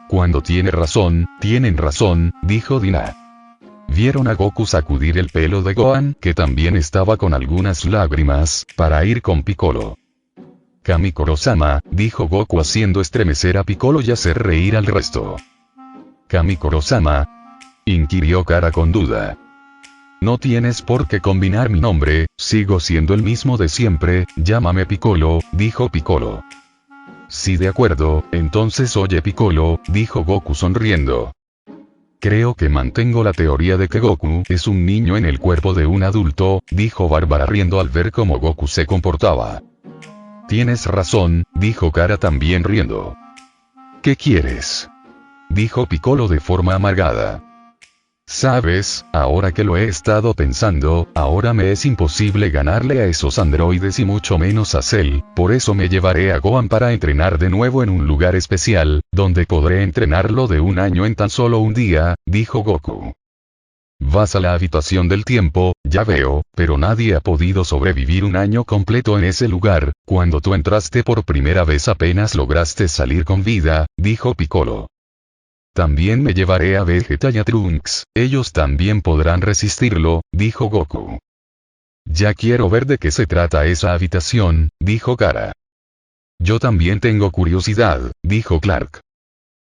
Cuando tienen razón, dijo Dina. Vieron a Goku sacudir el pelo de Gohan, que también estaba con algunas lágrimas, para ir con Piccolo. Kamikoro-sama, dijo Goku haciendo estremecer a Piccolo y hacer reír al resto. Kamikoro-sama, inquirió Kara con duda. No tienes por qué combinar mi nombre, sigo siendo el mismo de siempre, llámame Piccolo, dijo Piccolo. Sí, de acuerdo, entonces oye Piccolo, dijo Goku sonriendo. Creo que mantengo la teoría de que Goku es un niño en el cuerpo de un adulto, dijo Bárbara riendo al ver cómo Goku se comportaba. Tienes razón, dijo Kara también riendo. ¿Qué quieres?, dijo Piccolo de forma amargada. Sabes, ahora que lo he estado pensando, ahora me es imposible ganarle a esos androides y mucho menos a Cell, por eso me llevaré a Gohan para entrenar de nuevo en un lugar especial, donde podré entrenarlo de un año en tan solo un día, dijo Goku. Vas a la habitación del tiempo, ya veo, pero nadie ha podido sobrevivir un año completo en ese lugar, cuando tú entraste por primera vez apenas lograste salir con vida, dijo Piccolo. También me llevaré a Vegeta y a Trunks, ellos también podrán resistirlo, dijo Goku. Ya quiero ver de qué se trata esa habitación, dijo Kara. Yo también tengo curiosidad, dijo Clark.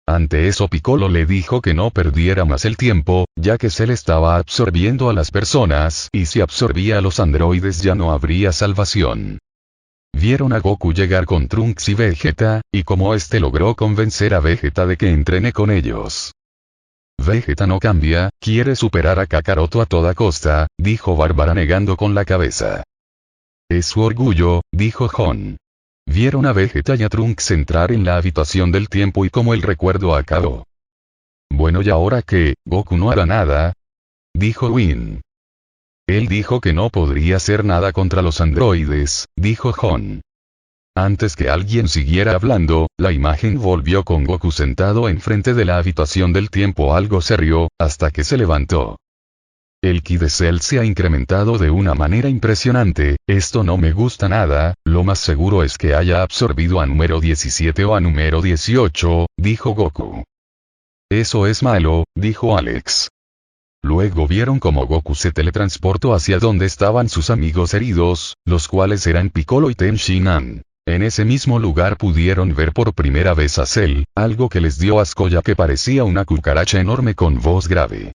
Ante eso Piccolo le dijo que no perdiera más el tiempo, ya que Cell estaba absorbiendo a las personas, y si absorbía a los androides ya no habría salvación. Vieron a Goku llegar con Trunks y Vegeta, y como este logró convencer a Vegeta de que entrene con ellos. Vegeta no cambia, quiere superar a Kakaroto a toda costa, dijo Bárbara negando con la cabeza. Es su orgullo, dijo Jon. Vieron a Vegeta y a Trunks entrar en la habitación del tiempo y como el recuerdo acabó. Bueno, ¿y ahora qué? ¿Goku no hará nada?, dijo Whis. Él dijo que no podría hacer nada contra los androides, dijo Jon. Antes que alguien siguiera hablando, la imagen volvió con Goku sentado enfrente de la habitación del tiempo algo serio, hasta que se levantó. El ki de Cell se ha incrementado de una manera impresionante, esto no me gusta nada, lo más seguro es que haya absorbido a número 17 o a número 18, dijo Goku. Eso es malo, dijo Alex. Luego vieron cómo Goku se teletransportó hacia donde estaban sus amigos heridos, los cuales eran Piccolo y Tenshinhan. En ese mismo lugar pudieron ver por primera vez a Cell, algo que les dio asco ya que parecía una cucaracha enorme con voz grave.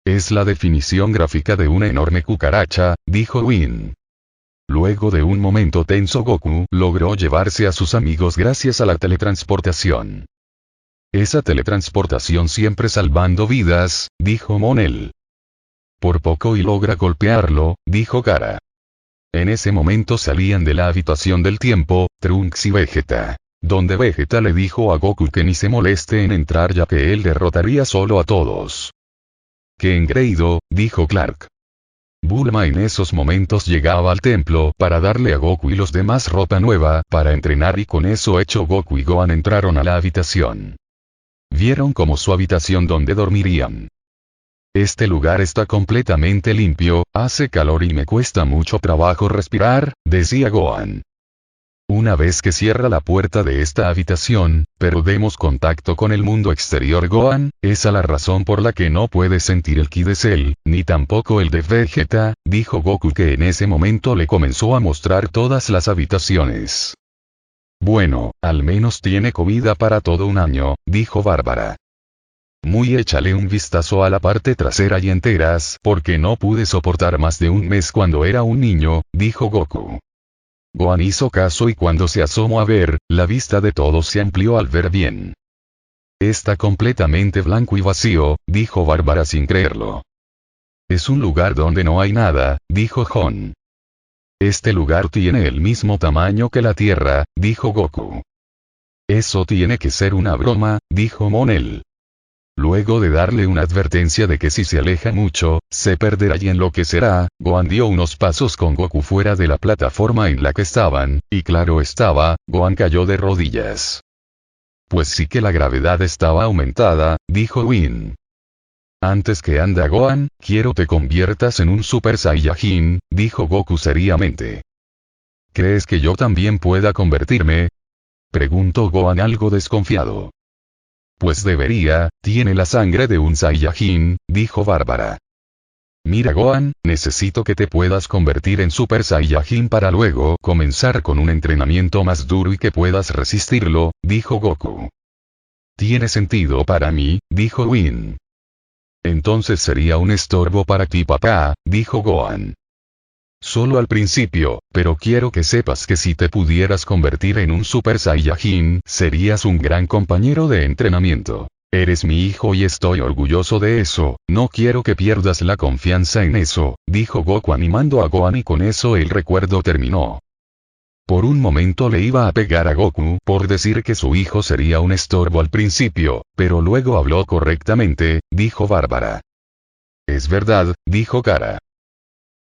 Es la definición gráfica de una enorme cucaracha, dijo Whis. Luego de un momento tenso Goku logró llevarse a sus amigos gracias a la teletransportación. Esa teletransportación siempre salvando vidas, dijo Monel. Por poco y logra golpearlo, dijo Kara. En ese momento salían de la habitación del tiempo, Trunks y Vegeta, donde Vegeta le dijo a Goku que ni se moleste en entrar ya que él derrotaría solo a todos. ¡Qué engreído!, dijo Clark. Bulma en esos momentos llegaba al templo para darle a Goku y los demás ropa nueva para entrenar y con eso hecho Goku y Gohan entraron a la habitación. Vieron como su habitación donde dormirían. Este lugar está completamente limpio, hace calor y me cuesta mucho trabajo respirar, decía Gohan. Una vez que cierra la puerta de esta habitación, perdemos contacto con el mundo exterior Gohan, esa la razón por la que no puedes sentir el ki de Cell, ni tampoco el de Vegeta, dijo Goku que en ese momento le comenzó a mostrar todas las habitaciones. Bueno, al menos tiene comida para todo un año, dijo Bárbara. Muy échale un vistazo a la parte trasera y enteras porque no pude soportar más de un mes cuando era un niño, dijo Goku. Gohan hizo caso y cuando se asomó a ver, la vista de todos se amplió al ver bien. Está completamente blanco y vacío, dijo Bárbara sin creerlo. Es un lugar donde no hay nada, dijo Jon. Este lugar tiene el mismo tamaño que la Tierra, dijo Goku. Eso tiene que ser una broma, dijo Monel. Luego de darle una advertencia de que si se aleja mucho, se perderá y enloquecerá, Gohan dio unos pasos con Goku fuera de la plataforma en la que estaban, y claro estaba, Gohan cayó de rodillas. Pues sí que la gravedad estaba aumentada, dijo Whis. Antes que anda Gohan, quiero te conviertas en un Super Saiyajin, dijo Goku seriamente. ¿Crees que yo también pueda convertirme?, preguntó Gohan algo desconfiado. Pues debería, tiene la sangre de un Saiyajin, dijo Bárbara. Mira Gohan, necesito que te puedas convertir en Super Saiyajin para luego comenzar con un entrenamiento más duro y que puedas resistirlo, dijo Goku. Tiene sentido para mí, dijo Whin. Entonces sería un estorbo para ti papá, dijo Gohan. Solo al principio, pero quiero que sepas que si te pudieras convertir en un Super Saiyajin, serías un gran compañero de entrenamiento. Eres mi hijo y estoy orgulloso de eso, no quiero que pierdas la confianza en eso, dijo Goku animando a Gohan y con eso el recuerdo terminó. Por un momento le iba a pegar a Goku por decir que su hijo sería un estorbo al principio, pero luego habló correctamente, dijo Bárbara. Es verdad, dijo Kara.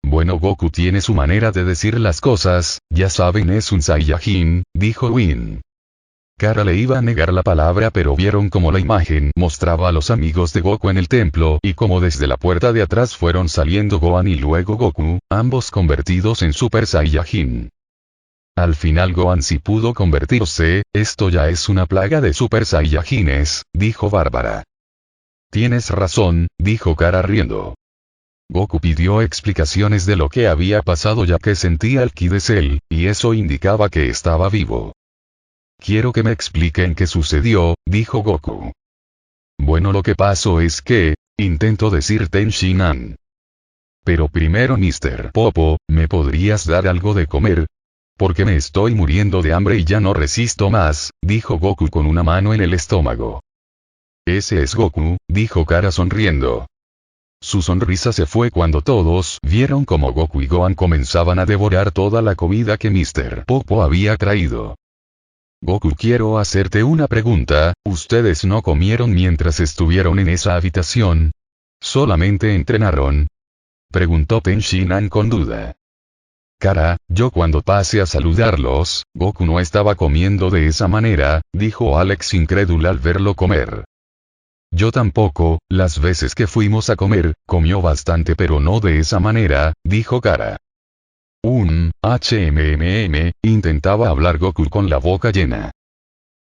Bueno Goku tiene su manera de decir las cosas, ya saben es un Saiyajin, dijo Whin. Kara le iba a negar la palabra pero vieron como la imagen mostraba a los amigos de Goku en el templo y como desde la puerta de atrás fueron saliendo Gohan y luego Goku, ambos convertidos en Super Saiyajin. Al final Gohan sí pudo convertirse, esto ya es una plaga de Super Saiyajines, dijo Bárbara. Tienes razón, dijo Kara riendo. Goku pidió explicaciones de lo que había pasado ya que sentía el ki de Cell, y eso indicaba que estaba vivo. Quiero que me expliquen qué sucedió, dijo Goku. Bueno lo que pasó es que, intento decir Tenshinhan. Pero primero Mr. Popo, ¿me podrías dar algo de comer? Porque me estoy muriendo de hambre y ya no resisto más, dijo Goku con una mano en el estómago. Ese es Goku, dijo Kara sonriendo. Su sonrisa se fue cuando todos vieron como Goku y Gohan comenzaban a devorar toda la comida que Mr. Popo había traído. Goku, quiero hacerte una pregunta, ¿ustedes no comieron mientras estuvieron en esa habitación? ¿Solamente entrenaron? Preguntó Tenshinhan con duda. Kara, yo cuando pasé a saludarlos, Goku no estaba comiendo de esa manera, dijo Alex incrédula al verlo comer. Yo tampoco, las veces que fuimos a comer, comió bastante pero no de esa manera, dijo Kara. Intentaba hablar Goku con la boca llena.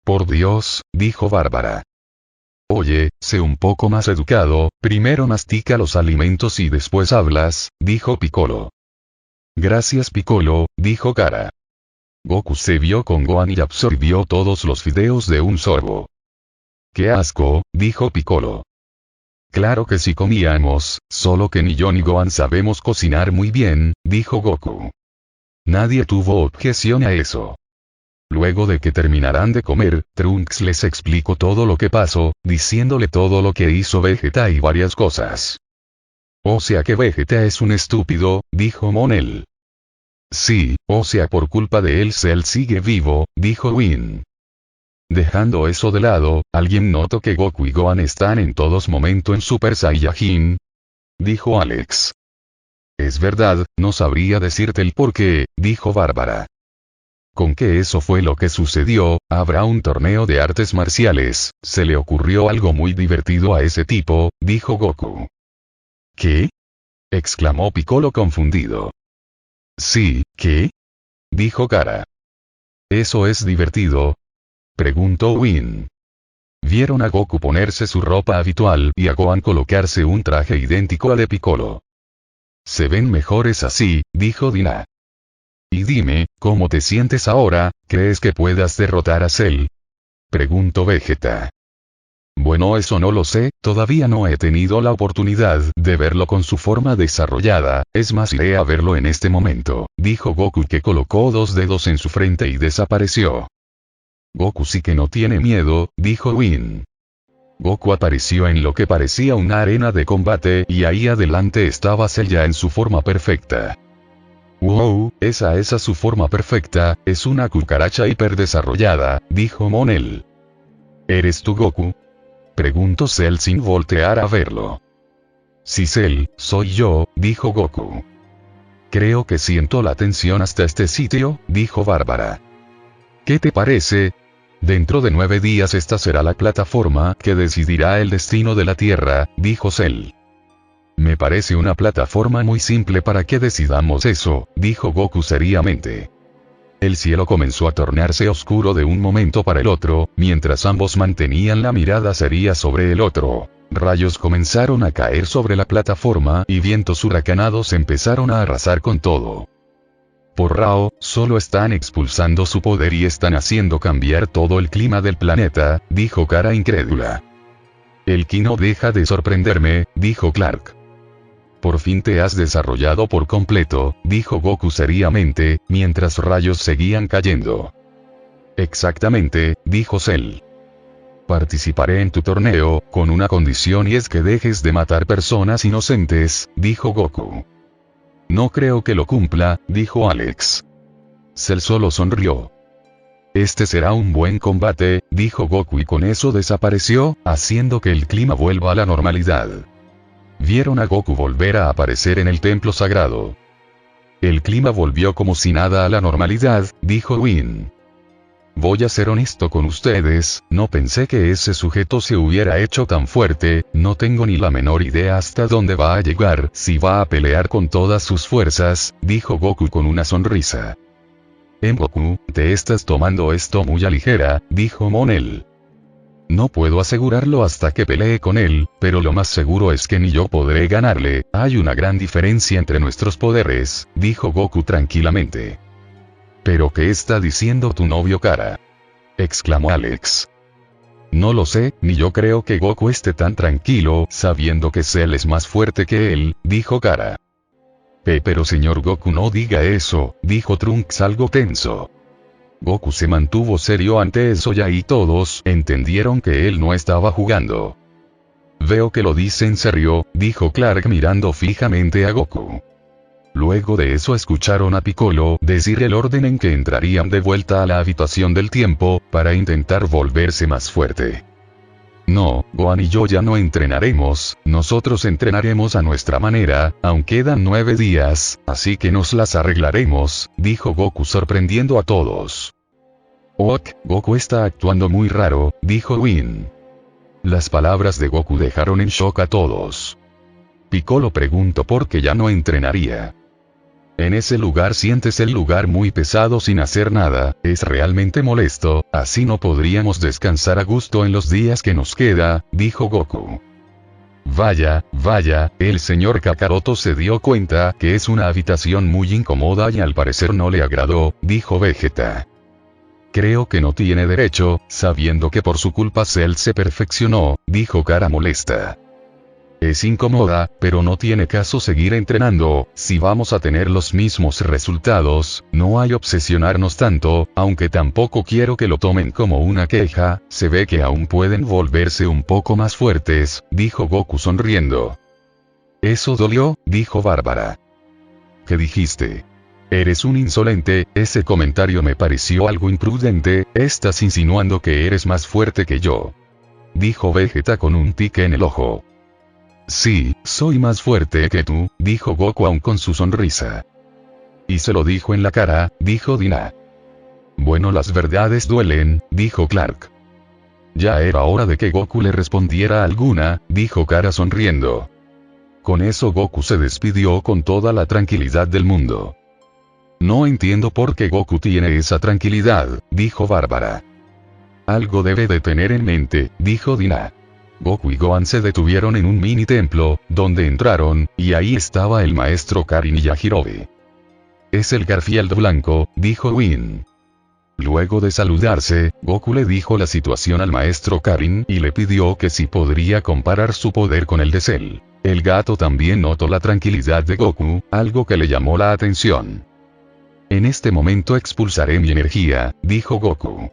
Por Dios, dijo Bárbara. Oye, sé un poco más educado, primero mastica los alimentos y después hablas, dijo Piccolo. Gracias Piccolo, dijo Kara. Goku se vio con Gohan y absorbió todos los fideos de un sorbo. ¡Qué asco!, dijo Piccolo. Claro que sí comíamos, solo que ni yo ni Gohan sabemos cocinar muy bien, dijo Goku. Nadie tuvo objeción a eso. Luego de que terminaran de comer, Trunks les explicó todo lo que pasó, diciéndole todo lo que hizo Vegeta y varias cosas. O sea que Vegeta es un estúpido, dijo Monel. Sí, o sea por culpa de él Cell sigue vivo, dijo Whin. Dejando eso de lado, ¿alguien notó que Goku y Gohan están en todos momentos en Super Saiyajin? Dijo Alex. Es verdad, no sabría decirte el por qué, dijo Bárbara. Con que eso fue lo que sucedió, habrá un torneo de artes marciales, se le ocurrió algo muy divertido a ese tipo, dijo Goku. ¿Qué? Exclamó Piccolo confundido. Sí, ¿qué? Dijo Kara. ¿Eso es divertido? Preguntó Whin. Vieron a Goku ponerse su ropa habitual y a Gohan colocarse un traje idéntico al de Piccolo. Se ven mejores así, dijo Dina. Y dime, ¿cómo te sientes ahora? ¿Crees que puedas derrotar a Cell? Preguntó Vegeta. Bueno, eso no lo sé, todavía no he tenido la oportunidad de verlo con su forma desarrollada, es más iré a verlo en este momento, dijo Goku que colocó 2 dedos en su frente y desapareció. Goku sí que no tiene miedo, dijo Whin. Goku apareció en lo que parecía una arena de combate y ahí adelante estaba Cell ya en su forma perfecta. Wow, esa su forma perfecta, es una cucaracha hiperdesarrollada, dijo Monel. ¿Eres tú Goku? Preguntó Cell sin voltear a verlo. Sí Cell, soy yo, dijo Goku. Creo que siento la tensión hasta este sitio, dijo Bárbara. ¿Qué te parece? Dentro de 9 días esta será la plataforma que decidirá el destino de la Tierra, dijo Cell. Me parece una plataforma muy simple para que decidamos eso, dijo Goku seriamente. El cielo comenzó a tornarse oscuro de un momento para el otro, mientras ambos mantenían la mirada seria sobre el otro. Rayos comenzaron a caer sobre la plataforma y vientos huracanados empezaron a arrasar con todo. Por Rao, solo están expulsando su poder y están haciendo cambiar todo el clima del planeta, dijo Kara incrédula. El ki no deja de sorprenderme, dijo Clark. Por fin te has desarrollado por completo, dijo Goku seriamente, mientras rayos seguían cayendo. Exactamente, dijo Cell. Participaré en tu torneo, con una condición y es que dejes de matar personas inocentes, dijo Goku. No creo que lo cumpla, dijo Alex. Cell solo sonrió. Este será un buen combate, dijo Goku y con eso desapareció, haciendo que el clima vuelva a la normalidad. Vieron a Goku volver a aparecer en el templo sagrado. El clima volvió como si nada a la normalidad, dijo Win. Voy a ser honesto con ustedes, no pensé que ese sujeto se hubiera hecho tan fuerte, no tengo ni la menor idea hasta dónde va a llegar, si va a pelear con todas sus fuerzas, dijo Goku con una sonrisa. Goku, te estás tomando esto muy a ligera, dijo Monel. No puedo asegurarlo hasta que pelee con él, pero lo más seguro es que ni yo podré ganarle, hay una gran diferencia entre nuestros poderes, dijo Goku tranquilamente. ¿Pero qué está diciendo tu novio Kara?, exclamó Alex. No lo sé, ni yo creo que Goku esté tan tranquilo, sabiendo que Cell es más fuerte que él, dijo Kara. Pero señor Goku no diga eso, dijo Trunks algo tenso. Goku se mantuvo serio ante eso y ahí todos entendieron que él no estaba jugando. Veo que lo dice en serio, dijo Clark mirando fijamente a Goku. Luego de eso escucharon a Piccolo decir el orden en que entrarían de vuelta a la habitación del tiempo, para intentar volverse más fuerte. No, Gohan y yo ya no entrenaremos, nosotros entrenaremos a nuestra manera, aún quedan 9 días, así que nos las arreglaremos, dijo Goku sorprendiendo a todos. Ok, Goku está actuando muy raro, dijo Win. Las palabras de Goku dejaron en shock a todos. Piccolo preguntó por qué ya no entrenaría. En ese lugar sientes el lugar muy pesado sin hacer nada, es realmente molesto, así no podríamos descansar a gusto en los días que nos queda, dijo Goku. Vaya, el señor Kakaroto se dio cuenta que es una habitación muy incómoda y al parecer no le agradó, dijo Vegeta. Creo que no tiene derecho, sabiendo que por su culpa Cell se perfeccionó, dijo Kara molesta. Es incómoda, pero no tiene caso seguir entrenando, si vamos a tener los mismos resultados, no hay obsesionarnos tanto, aunque tampoco quiero que lo tomen como una queja, se ve que aún pueden volverse un poco más fuertes, dijo Goku sonriendo. Eso dolió, dijo Bárbara. ¿Qué dijiste? Eres un insolente, ese comentario me pareció algo imprudente, estás insinuando que eres más fuerte que yo. Dijo Vegeta con un tique en el ojo. Sí, soy más fuerte que tú, dijo Goku aún con su sonrisa. Y se lo dijo en la cara, dijo Dina. Bueno, las verdades duelen, dijo Clark. Ya era hora de que Goku le respondiera alguna, dijo Kara sonriendo. Con eso Goku se despidió con toda la tranquilidad del mundo. No entiendo por qué Goku tiene esa tranquilidad, dijo Bárbara. Algo debe de tener en mente, dijo Dina. Goku y Gohan se detuvieron en un mini templo, donde entraron, y ahí estaba el maestro Karin y Yajirobe. Es el Garfield blanco, dijo Win. Luego de saludarse, Goku le dijo la situación al maestro Karin y le pidió que si podría comparar su poder con el de Cell. El gato también notó la tranquilidad de Goku, algo que le llamó la atención. En este momento expulsaré mi energía, dijo Goku.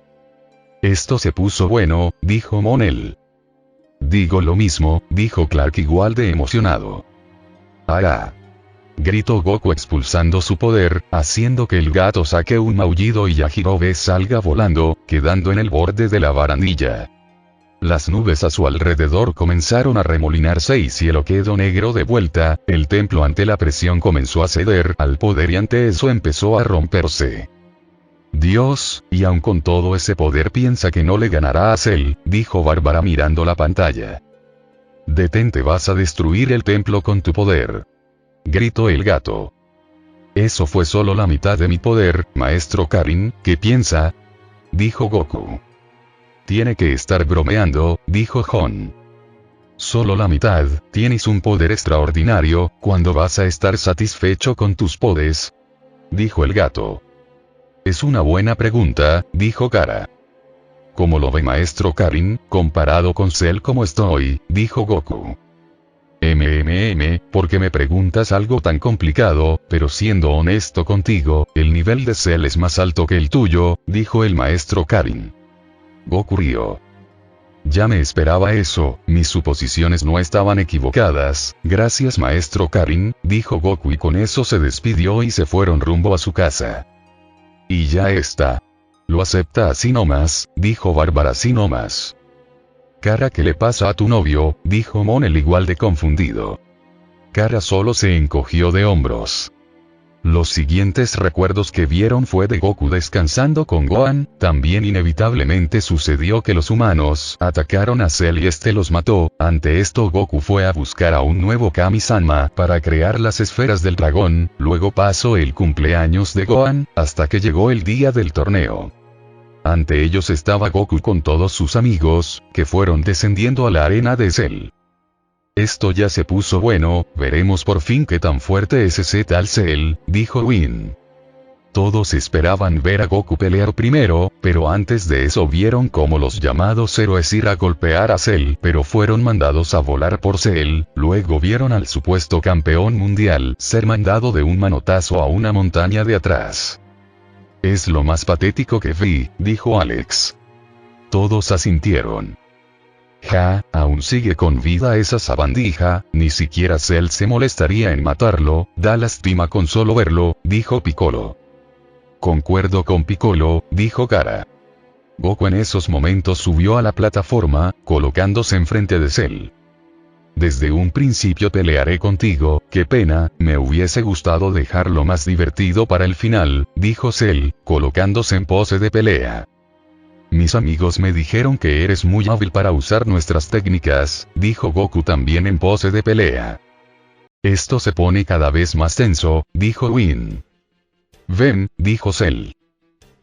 Esto se puso bueno, dijo Monel. Digo lo mismo, dijo Clark igual de emocionado. ¡Ah! Gritó Goku expulsando su poder, haciendo que el gato saque un maullido y Yajirobe salga volando, quedando en el borde de la barandilla. Las nubes a su alrededor comenzaron a remolinarse y cielo quedó negro de vuelta, el templo ante la presión comenzó a ceder al poder y ante eso empezó a romperse. Dios, y aun con todo ese poder piensa que no le ganará a Cell, dijo Bárbara mirando la pantalla. Detente, vas a destruir el templo con tu poder. Gritó el gato. Eso fue solo la mitad de mi poder, maestro Karin, ¿qué piensa? Dijo Goku. Tiene que estar bromeando, dijo Gon. Solo la mitad, tienes un poder extraordinario, ¿cuándo vas a estar satisfecho con tus poderes? Dijo el gato. Es una buena pregunta, dijo Kara. ¿Cómo lo ve maestro Karin, comparado con Cell como estoy? Dijo Goku. ¿Por qué me preguntas algo tan complicado? Pero siendo honesto contigo, el nivel de Cell es más alto que el tuyo, dijo el maestro Karin. Goku rió. Ya me esperaba eso, mis suposiciones no estaban equivocadas, gracias maestro Karin, dijo Goku y con eso se despidió y se fueron rumbo a su casa. Y ya está. Lo acepta así nomás, dijo Bárbara así nomás. Kara, ¿qué le pasa a tu novio? Dijo Monel igual de confundido. Kara solo se encogió de hombros. Los siguientes recuerdos que vieron fue de Goku descansando con Gohan, también inevitablemente sucedió que los humanos atacaron a Cell y este los mató, ante esto Goku fue a buscar a un nuevo Kami-sama para crear las esferas del dragón, luego pasó el cumpleaños de Gohan, hasta que llegó el día del torneo. Ante ellos estaba Goku con todos sus amigos, que fueron descendiendo a la arena de Cell. Esto ya se puso bueno, veremos por fin qué tan fuerte es ese tal Cell, dijo Win. Todos esperaban ver a Goku pelear primero, pero antes de eso vieron cómo los llamados héroes ir a golpear a Cell, pero fueron mandados a volar por Cell, luego vieron al supuesto campeón mundial ser mandado de un manotazo a una montaña de atrás. Es lo más patético que vi, dijo Alex. Todos asintieron. Ja, aún sigue con vida esa sabandija, ni siquiera Cell se molestaría en matarlo, da lástima con solo verlo, dijo Piccolo. Concuerdo con Piccolo, dijo Kara. Goku en esos momentos subió a la plataforma, colocándose enfrente de Cell. Desde un principio pelearé contigo, qué pena, me hubiese gustado dejarlo más divertido para el final, dijo Cell, colocándose en pose de pelea. Mis amigos me dijeron que eres muy hábil para usar nuestras técnicas, dijo Goku también en pose de pelea. Esto se pone cada vez más tenso, dijo Win. Ven, dijo Cell.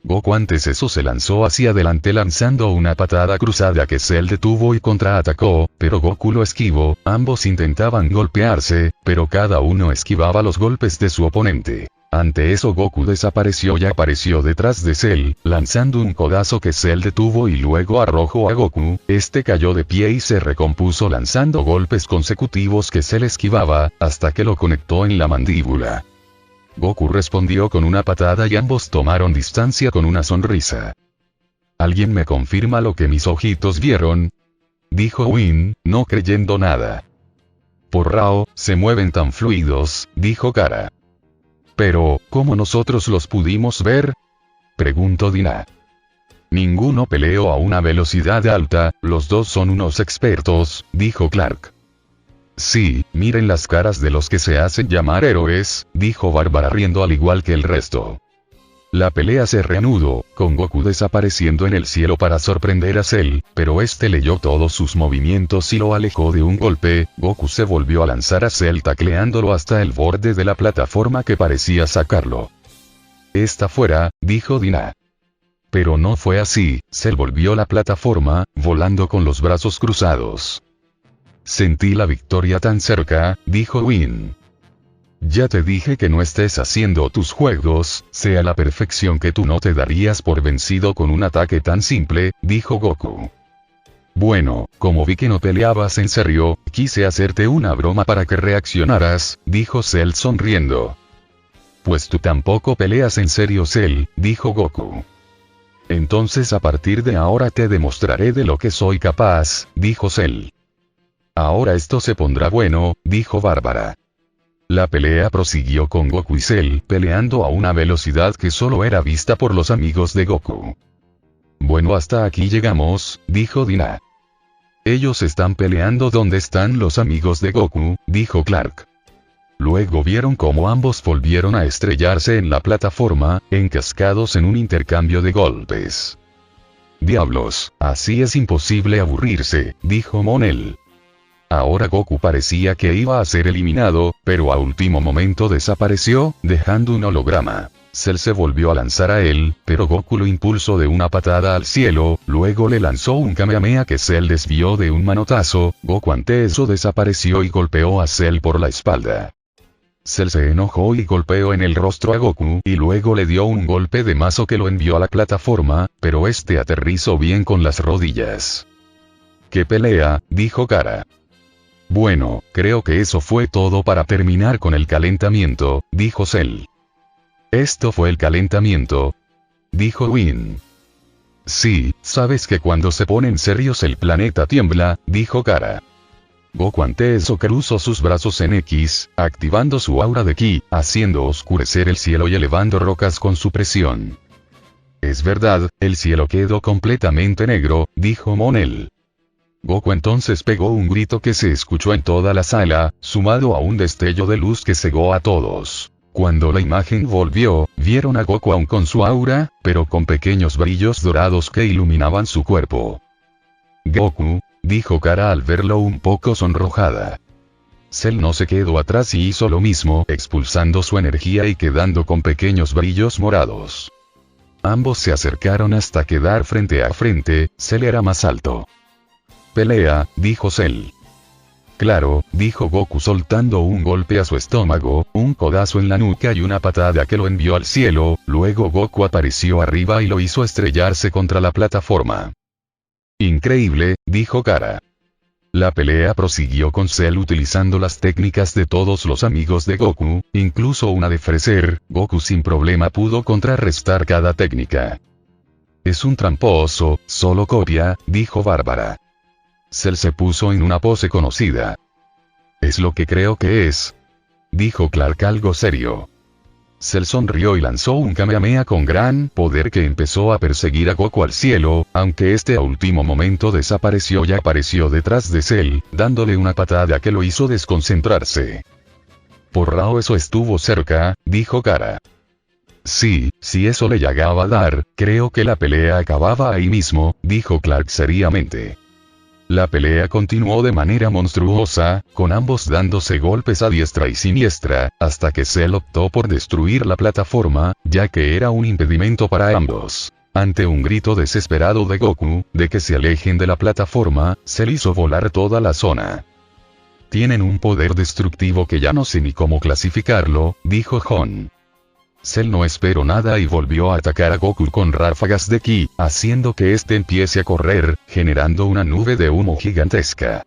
Goku antes eso se lanzó hacia adelante lanzando una patada cruzada que Cell detuvo y contraatacó, pero Goku lo esquivó, ambos intentaban golpearse, pero cada uno esquivaba los golpes de su oponente. Ante eso Goku desapareció y apareció detrás de Cell, lanzando un codazo que Cell detuvo y luego arrojó a Goku, este cayó de pie y se recompuso lanzando golpes consecutivos que Cell esquivaba, hasta que lo conectó en la mandíbula. Goku respondió con una patada y ambos tomaron distancia con una sonrisa. ¿Alguien me confirma lo que mis ojitos vieron? Dijo Win, no creyendo nada. Por Rao, se mueven tan fluidos, dijo Kara. Pero, ¿cómo nosotros los pudimos ver? Preguntó Dina. Ninguno peleó a una velocidad alta, los dos son unos expertos, dijo Clark. Sí, miren las caras de los que se hacen llamar héroes, dijo Bárbara riendo al igual que el resto. La pelea se reanudó, con Goku desapareciendo en el cielo para sorprender a Cell, pero este leyó todos sus movimientos y lo alejó de un golpe. Goku se volvió a lanzar a Cell tacleándolo hasta el borde de la plataforma que parecía sacarlo. Está fuera, dijo Dina. Pero no fue así, Cell volvió a la plataforma, volando con los brazos cruzados. Sentí la victoria tan cerca, dijo Win. Ya te dije que no estés haciendo tus juegos, sea la perfección que tú no te darías por vencido con un ataque tan simple, dijo Goku. Bueno, como vi que no peleabas en serio, quise hacerte una broma para que reaccionaras, dijo Cell sonriendo. Pues tú tampoco peleas en serio Cell, dijo Goku. Entonces a partir de ahora te demostraré de lo que soy capaz, dijo Cell. Ahora esto se pondrá bueno, dijo Bárbara. La pelea prosiguió con Goku y Cell peleando a una velocidad que solo era vista por los amigos de Goku. Bueno, hasta aquí llegamos, dijo Dina. Ellos están peleando donde están los amigos de Goku, dijo Clark. Luego vieron cómo ambos volvieron a estrellarse en la plataforma, encascados en un intercambio de golpes. Diablos, así es imposible aburrirse, dijo Monel. Ahora Goku parecía que iba a ser eliminado, pero a último momento desapareció, dejando un holograma. Cell se volvió a lanzar a él, pero Goku lo impulsó de una patada al cielo, luego le lanzó un Kamehameha que Cell desvió de un manotazo. Goku ante eso desapareció y golpeó a Cell por la espalda. Cell se enojó y golpeó en el rostro a Goku y luego le dio un golpe de mazo que lo envió a la plataforma, pero este aterrizó bien con las rodillas. «¿Qué pelea?», dijo Kara. «Bueno, creo que eso fue todo para terminar con el calentamiento», dijo Cell. «¿Esto fue el calentamiento?», dijo Whin. «Sí, sabes que cuando se ponen serios el planeta tiembla», dijo Kara. Goku ante eso cruzó sus brazos en X, activando su aura de Ki, haciendo oscurecer el cielo y elevando rocas con su presión. «Es verdad, el cielo quedó completamente negro», dijo Monel. Goku entonces pegó un grito que se escuchó en toda la sala, sumado a un destello de luz que cegó a todos. Cuando la imagen volvió, vieron a Goku aún con su aura, pero con pequeños brillos dorados que iluminaban su cuerpo. «Goku», dijo Kara al verlo un poco sonrojada. Cell no se quedó atrás y hizo lo mismo, expulsando su energía y quedando con pequeños brillos morados. Ambos se acercaron hasta quedar frente a frente. Cell era más alto. «Pelea», dijo Cell. «Claro», dijo Goku soltando un golpe a su estómago, un codazo en la nuca y una patada que lo envió al cielo. Luego Goku apareció arriba y lo hizo estrellarse contra la plataforma. «Increíble», dijo Kara. La pelea prosiguió con Cell utilizando las técnicas de todos los amigos de Goku, incluso una de Freezer. Goku sin problema pudo contrarrestar cada técnica. «Es un tramposo, solo copia», dijo Bárbara. Cell se puso en una pose conocida. «Es lo que creo que es», dijo Clark algo serio. Cell sonrió y lanzó un Kamehameha con gran poder que empezó a perseguir a Goku al cielo, aunque este a último momento desapareció y apareció detrás de Cell, dándole una patada que lo hizo desconcentrarse. «Porrao, eso estuvo cerca», dijo Kara. «Sí, si eso le llegaba a dar, creo que la pelea acababa ahí mismo», dijo Clark seriamente. La pelea continuó de manera monstruosa, con ambos dándose golpes a diestra y siniestra, hasta que Cell optó por destruir la plataforma, ya que era un impedimento para ambos. Ante un grito desesperado de Goku, de que se alejen de la plataforma, Cell hizo volar toda la zona. «Tienen un poder destructivo que ya no sé ni cómo clasificarlo», dijo Hon. Cell no esperó nada y volvió a atacar a Goku con ráfagas de Ki, haciendo que este empiece a correr, generando una nube de humo gigantesca.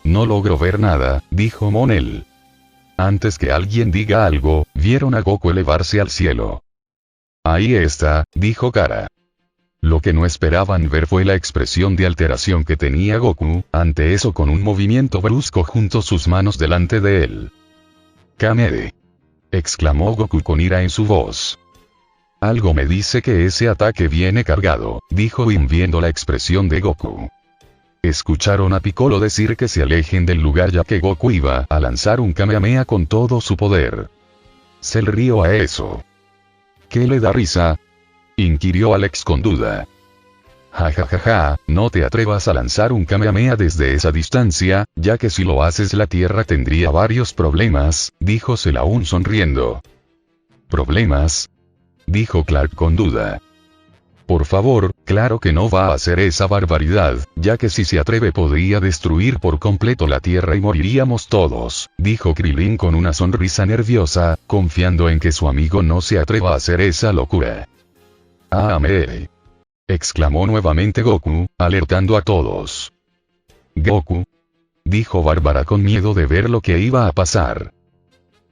«No logro ver nada», dijo Monel. Antes que alguien diga algo, vieron a Goku elevarse al cielo. «Ahí está», dijo Kara. Lo que no esperaban ver fue la expresión de alteración que tenía Goku. Ante eso, con un movimiento brusco juntó sus manos delante de él. «Kamede», exclamó Goku con ira en su voz. «Algo me dice que ese ataque viene cargado», dijo Whin viendo la expresión de Goku. Escucharon a Piccolo decir que se alejen del lugar ya que Goku iba a lanzar un Kamehameha con todo su poder. Cell rió a eso. «¿Qué le da risa?», inquirió Alex con duda. «Ja ja ja ja, no te atrevas a lanzar un Kamehameha desde esa distancia, ya que si lo haces la Tierra tendría varios problemas», dijo Cell aún sonriendo. «¿Problemas?», dijo Clark con duda. «Por favor, claro que no va a hacer esa barbaridad, ya que si se atreve podría destruir por completo la Tierra y moriríamos todos», dijo Krillin con una sonrisa nerviosa, confiando en que su amigo no se atreva a hacer esa locura. «Ah, me», exclamó nuevamente Goku, alertando a todos. «Goku», dijo Bárbara con miedo de ver lo que iba a pasar.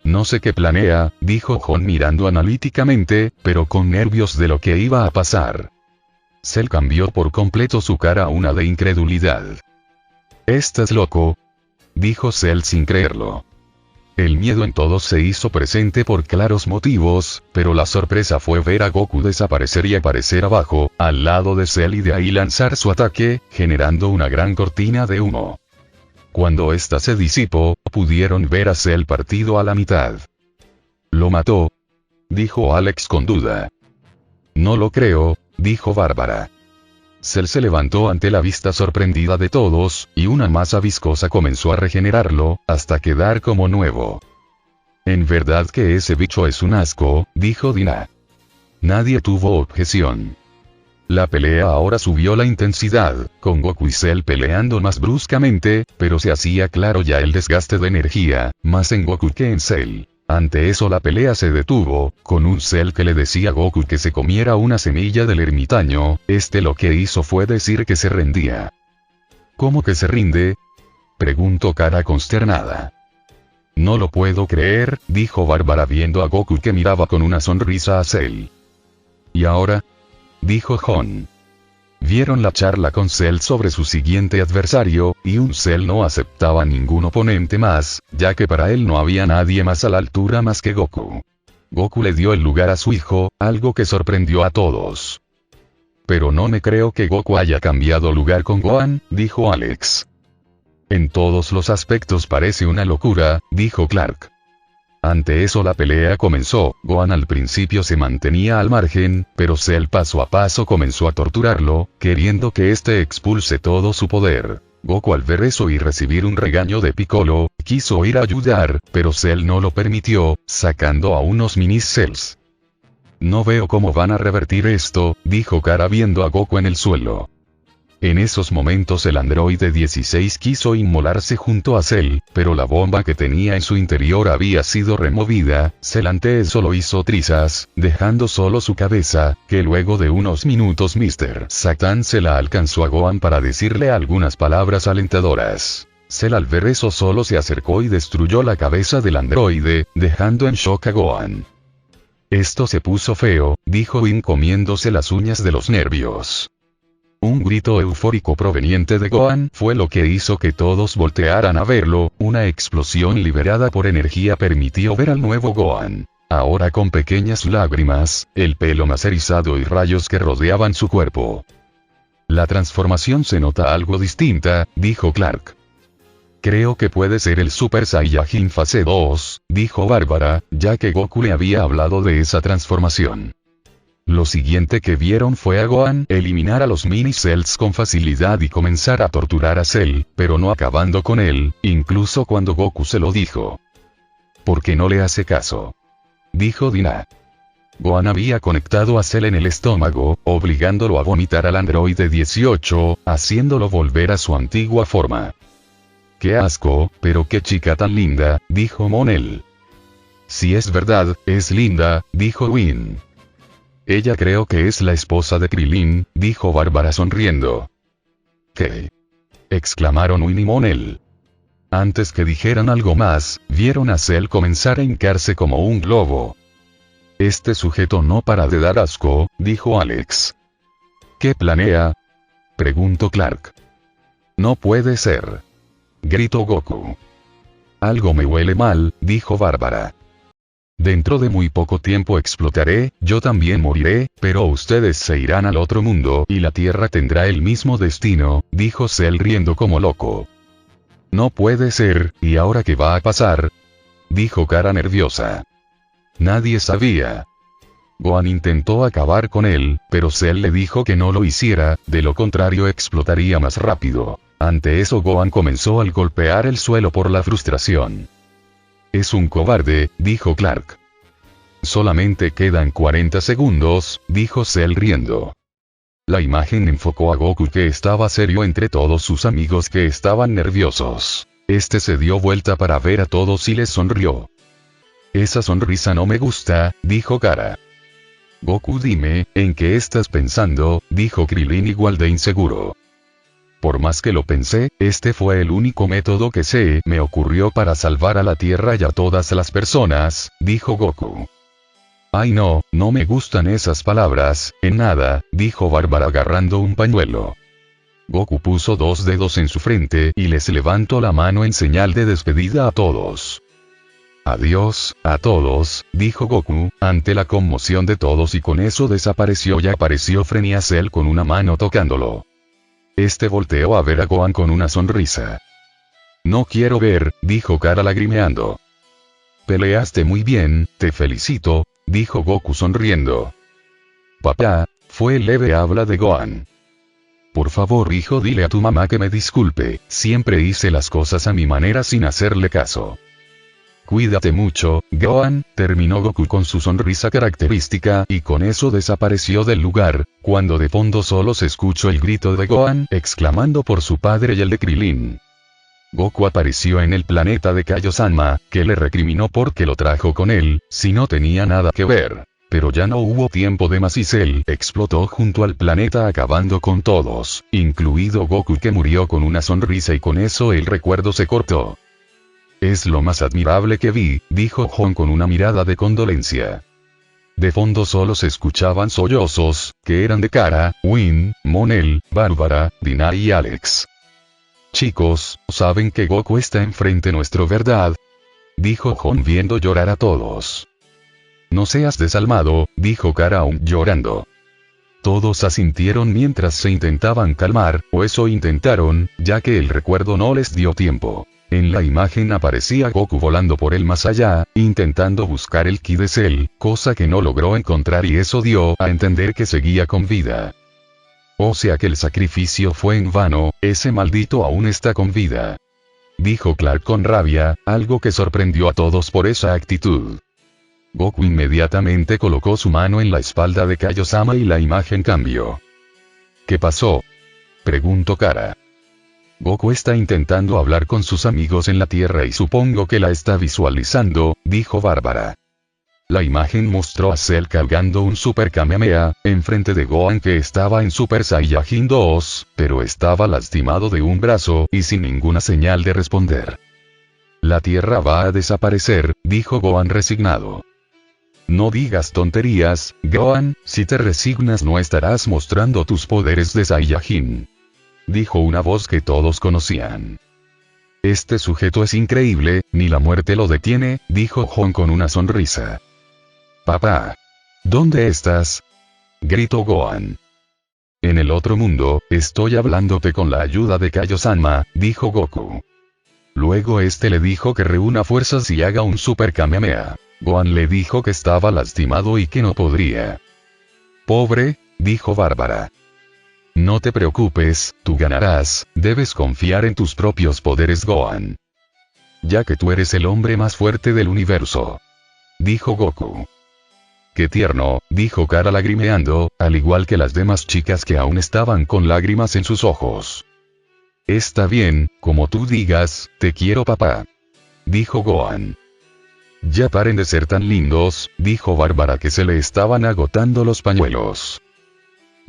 «No sé qué planea», dijo Hon mirando analíticamente, pero con nervios de lo que iba a pasar. Cell cambió por completo su cara a una de incredulidad. «¿Estás loco?», dijo Cell sin creerlo. El miedo en todos se hizo presente por claros motivos, pero la sorpresa fue ver a Goku desaparecer y aparecer abajo, al lado de Cell y de ahí lanzar su ataque, generando una gran cortina de humo. Cuando ésta se disipó, pudieron ver a Cell partido a la mitad. «¿Lo mató?», dijo Alex con duda. «No lo creo», dijo Bárbara. Cell se levantó ante la vista sorprendida de todos, y una masa viscosa comenzó a regenerarlo, hasta quedar como nuevo. En verdad que ese bicho es un asco, dijo Dina. Nadie tuvo objeción. La pelea ahora subió la intensidad, con Goku y Cell peleando más bruscamente, pero se hacía claro ya el desgaste de energía, más en Goku que en Cell. Ante eso la pelea se detuvo, con un Cell que le decía a Goku que se comiera una semilla del ermitaño, lo que hizo fue decir que se rendía. ¿Cómo que se rinde? Preguntó Kara consternada. No lo puedo creer, dijo Bárbara viendo a Goku que miraba con una sonrisa a Cell. ¿Y ahora? Dijo Jon. Vieron la charla con Cell sobre su siguiente adversario, y un Cell no aceptaba ningún oponente más, ya que para él no había nadie más a la altura más que Goku. Goku le dio el lugar a su hijo, algo que sorprendió a todos. Pero no me creo que Goku haya cambiado lugar con Gohan, dijo Alex. En todos los aspectos parece una locura, dijo Clark. Ante eso la pelea comenzó. Gohan al principio se mantenía al margen, pero Cell paso a paso comenzó a torturarlo, queriendo que expulse todo su poder. Goku al ver eso y recibir un regaño de Piccolo, quiso ir a ayudar, pero Cell no lo permitió, sacando a unos mini Cells. No veo cómo van a revertir esto, dijo Kara viendo a Goku en el suelo. En esos momentos el androide 16 quiso inmolarse junto a Cell, pero la bomba que tenía en su interior había sido removida. Cell ante eso lo hizo trizas, dejando solo su cabeza, que luego de unos minutos Mr. Satan se la alcanzó a Gohan para decirle algunas palabras alentadoras. Cell al ver eso solo se acercó y destruyó la cabeza del androide, dejando en shock a Gohan. Esto se puso feo, dijo Win comiéndose las uñas de los nervios. Un grito eufórico proveniente de Gohan fue lo que hizo que todos voltearan a verlo. Una explosión liberada por energía permitió ver al nuevo Gohan. Ahora con pequeñas lágrimas, el pelo más erizado y rayos que rodeaban su cuerpo. La transformación se nota algo distinta, dijo Clark. Creo que puede ser el Super Saiyajin fase 2, dijo Bárbara, ya que Goku le había hablado de esa transformación. Lo siguiente que vieron fue a Gohan eliminar a los mini Cells con facilidad y comenzar a torturar a Cell, pero no acabando con él, incluso cuando Goku se lo dijo. ¿Por qué no le hace caso? Dijo Dina. Gohan había conectado a Cell en el estómago, obligándolo a vomitar al androide 18, haciéndolo volver a su antigua forma. ¡Qué asco, pero qué chica tan linda!, dijo Monel. Si es verdad, es linda, dijo Win. Ella creo que es la esposa de Krillin, dijo Bárbara sonriendo. ¿Qué? Exclamaron Win y Monel. Antes que dijeran algo más, vieron a Cell comenzar a hincarse como un globo. Este sujeto no para de dar asco, dijo Alex. ¿Qué planea? Preguntó Clark. No puede ser. Gritó Goku. Algo me huele mal, dijo Bárbara. Dentro de muy poco tiempo explotaré, yo también moriré, pero ustedes se irán al otro mundo y la Tierra tendrá el mismo destino, dijo Cell riendo como loco. No puede ser, ¿y ahora qué va a pasar? Dijo Kara nerviosa. Nadie sabía. Gohan intentó acabar con él, pero Cell le dijo que no lo hiciera, de lo contrario explotaría más rápido. Ante eso Gohan comenzó a golpear el suelo por la frustración. Es un cobarde, dijo Clark. Solamente quedan 40 segundos, dijo Cell riendo. La imagen enfocó a Goku que estaba serio entre todos sus amigos que estaban nerviosos. Se dio vuelta para ver a todos y les sonrió. Esa sonrisa no me gusta, dijo Kara. Goku, dime, ¿en qué estás pensando?, dijo Krillin igual de inseguro. Por más que lo pensé, fue el único método que se me ocurrió para salvar a la Tierra y a todas las personas, dijo Goku. Ay no, no me gustan esas palabras, en nada, dijo Bárbara agarrando un pañuelo. Goku puso 2 dedos en su frente y les levantó la mano en señal de despedida a todos. Adiós, a todos, dijo Goku, ante la conmoción de todos y con eso desapareció y apareció Frenia Cell con una mano tocándolo. Volteó a ver a Gohan con una sonrisa. No quiero ver, dijo Kara lagrimeando. Peleaste muy bien, te felicito, dijo Goku sonriendo. Papá, fue leve habla de Gohan. Por favor hijo, dile a tu mamá que me disculpe, siempre hice las cosas a mi manera sin hacerle caso. Cuídate mucho, Gohan, terminó Goku con su sonrisa característica y con eso desapareció del lugar, cuando de fondo solo se escuchó el grito de Gohan exclamando por su padre y el de Krillin. Goku apareció en el planeta de Kaiosama, que le recriminó porque lo trajo con él, si no tenía nada que ver. Pero ya no hubo tiempo de más y Cell explotó junto al planeta acabando con todos, incluido Goku, que murió con una sonrisa y con eso el recuerdo se cortó. Es lo más admirable que vi, dijo Jon con una mirada de condolencia. De fondo solo se escuchaban sollozos, que eran de Kara, Win, Monel, Bárbara, Dina y Alex. Chicos, ¿saben que Goku está enfrente nuestro, verdad? Dijo Jon viendo llorar a todos. No seas desalmado, dijo Kara aún llorando. Todos asintieron mientras se intentaban calmar, o eso intentaron, ya que el recuerdo no les dio tiempo. En la imagen aparecía Goku volando por el más allá, intentando buscar el ki de Cell, cosa que no logró encontrar y eso dio a entender que seguía con vida. O sea que el sacrificio fue en vano, ese maldito aún está con vida. Dijo Clark con rabia, algo que sorprendió a todos por esa actitud. Goku inmediatamente colocó su mano en la espalda de Kaiosama y la imagen cambió. ¿Qué pasó?, preguntó Kara. Goku está intentando hablar con sus amigos en la Tierra y supongo que la está visualizando, dijo Bárbara. La imagen mostró a Cell cargando un Super Kamehameha, enfrente de Gohan que estaba en Super Saiyajin 2, pero estaba lastimado de un brazo y sin ninguna señal de responder. La Tierra va a desaparecer, dijo Gohan resignado. No digas tonterías, Gohan, si te resignas no estarás mostrando tus poderes de Saiyajin. Dijo una voz que todos conocían. Este sujeto es increíble, ni la muerte lo detiene, dijo Jon con una sonrisa. Papá. ¿Dónde estás?, gritó Gohan. En el otro mundo, estoy hablándote con la ayuda de Kaiosama, dijo Goku. Luego este le dijo que reúna fuerzas y haga un Super Kamehameha. Gohan le dijo que estaba lastimado y que no podría. Pobre, dijo Bárbara. No te preocupes, tú ganarás, debes confiar en tus propios poderes, Gohan. Ya que tú eres el hombre más fuerte del universo. Dijo Goku. Qué tierno, dijo Kara lagrimeando, al igual que las demás chicas que aún estaban con lágrimas en sus ojos. Está bien, como tú digas, te quiero papá. Dijo Gohan. Ya paren de ser tan lindos, dijo Bárbara que se le estaban agotando los pañuelos.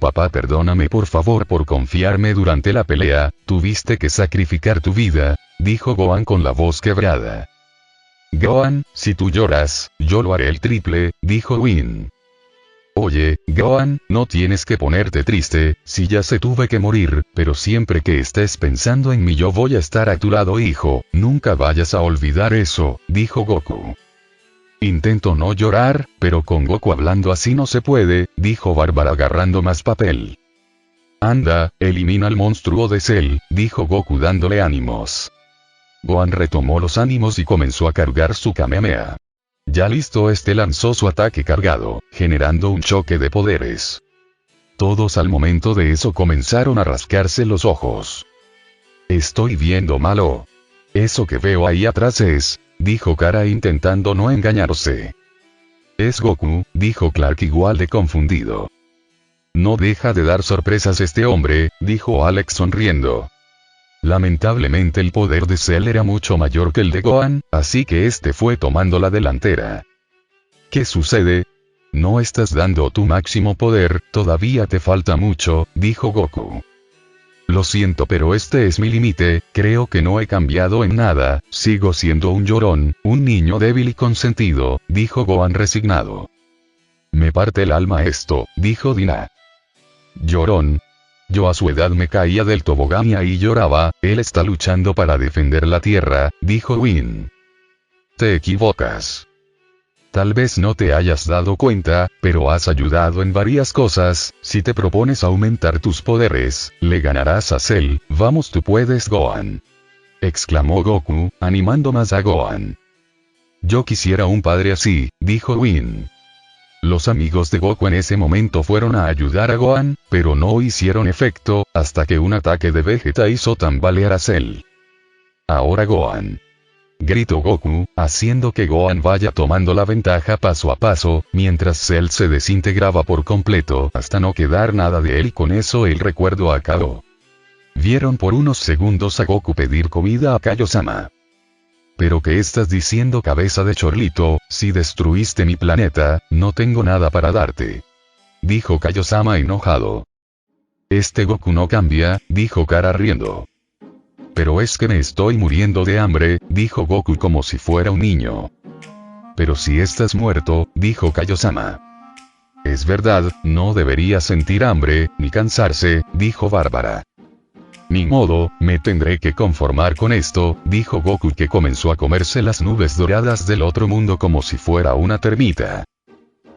Papá, perdóname por favor por confiarme durante la pelea, tuviste que sacrificar tu vida, dijo Gohan con la voz quebrada. Gohan, si tú lloras, yo lo haré el triple, dijo Win. Oye, Gohan, no tienes que ponerte triste, si ya se tuve que morir, pero siempre que estés pensando en mí yo voy a estar a tu lado, hijo, nunca vayas a olvidar eso, dijo Goku. Intento no llorar, pero con Goku hablando así no se puede, dijo Bárbara agarrando más papel. Anda, elimina al monstruo de Cell, dijo Goku dándole ánimos. Gohan retomó los ánimos y comenzó a cargar su Kamehameha. Ya listo, este lanzó su ataque cargado, generando un choque de poderes. Todos al momento de eso comenzaron a rascarse los ojos. Estoy viendo malo. Eso que veo ahí atrás es, dijo Kara intentando no engañarse. Es Goku, dijo Clark igual de confundido. No deja de dar sorpresas este hombre, dijo Alex sonriendo. Lamentablemente el poder de Cell era mucho mayor que el de Gohan, así que este fue tomando la delantera. ¿Qué sucede? No estás dando tu máximo poder, todavía te falta mucho, dijo Goku. Lo siento pero este es mi límite, creo que no he cambiado en nada, sigo siendo un llorón, un niño débil y consentido, dijo Gohan resignado. Me parte el alma esto, dijo Dina. Llorón. Yo a su edad me caía del tobogán y ahí lloraba, él está luchando para defender la Tierra, dijo Win. Te equivocas. Tal vez no te hayas dado cuenta, pero has ayudado en varias cosas, si te propones aumentar tus poderes, le ganarás a Cell, vamos tú puedes Gohan. Exclamó Goku, animando más a Gohan. Yo quisiera un padre así, dijo Win. Los amigos de Goku en ese momento fueron a ayudar a Gohan, pero no hicieron efecto, hasta que un ataque de Vegeta hizo tambalear a Cell. Ahora Gohan, gritó Goku, haciendo que Gohan vaya tomando la ventaja paso a paso, mientras Cell se desintegraba por completo hasta no quedar nada de él y con eso el recuerdo acabó. Vieron por unos segundos a Goku pedir comida a Kaiosama. ¿Pero qué estás diciendo, cabeza de chorlito? Si destruiste mi planeta, no tengo nada para darte, dijo Kaiosama enojado. Este Goku no cambia, dijo Kara riendo. Pero es que me estoy muriendo de hambre, dijo Goku como si fuera un niño. Pero si estás muerto, dijo Kaiosama. Es verdad, no debería sentir hambre, ni cansarse, dijo Bárbara. Ni modo, me tendré que conformar con esto, dijo Goku que comenzó a comerse las nubes doradas del otro mundo como si fuera una termita.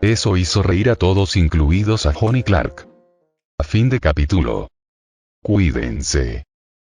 Eso hizo reír a todos incluidos a Johnny Clark. A fin de capítulo. Cuídense.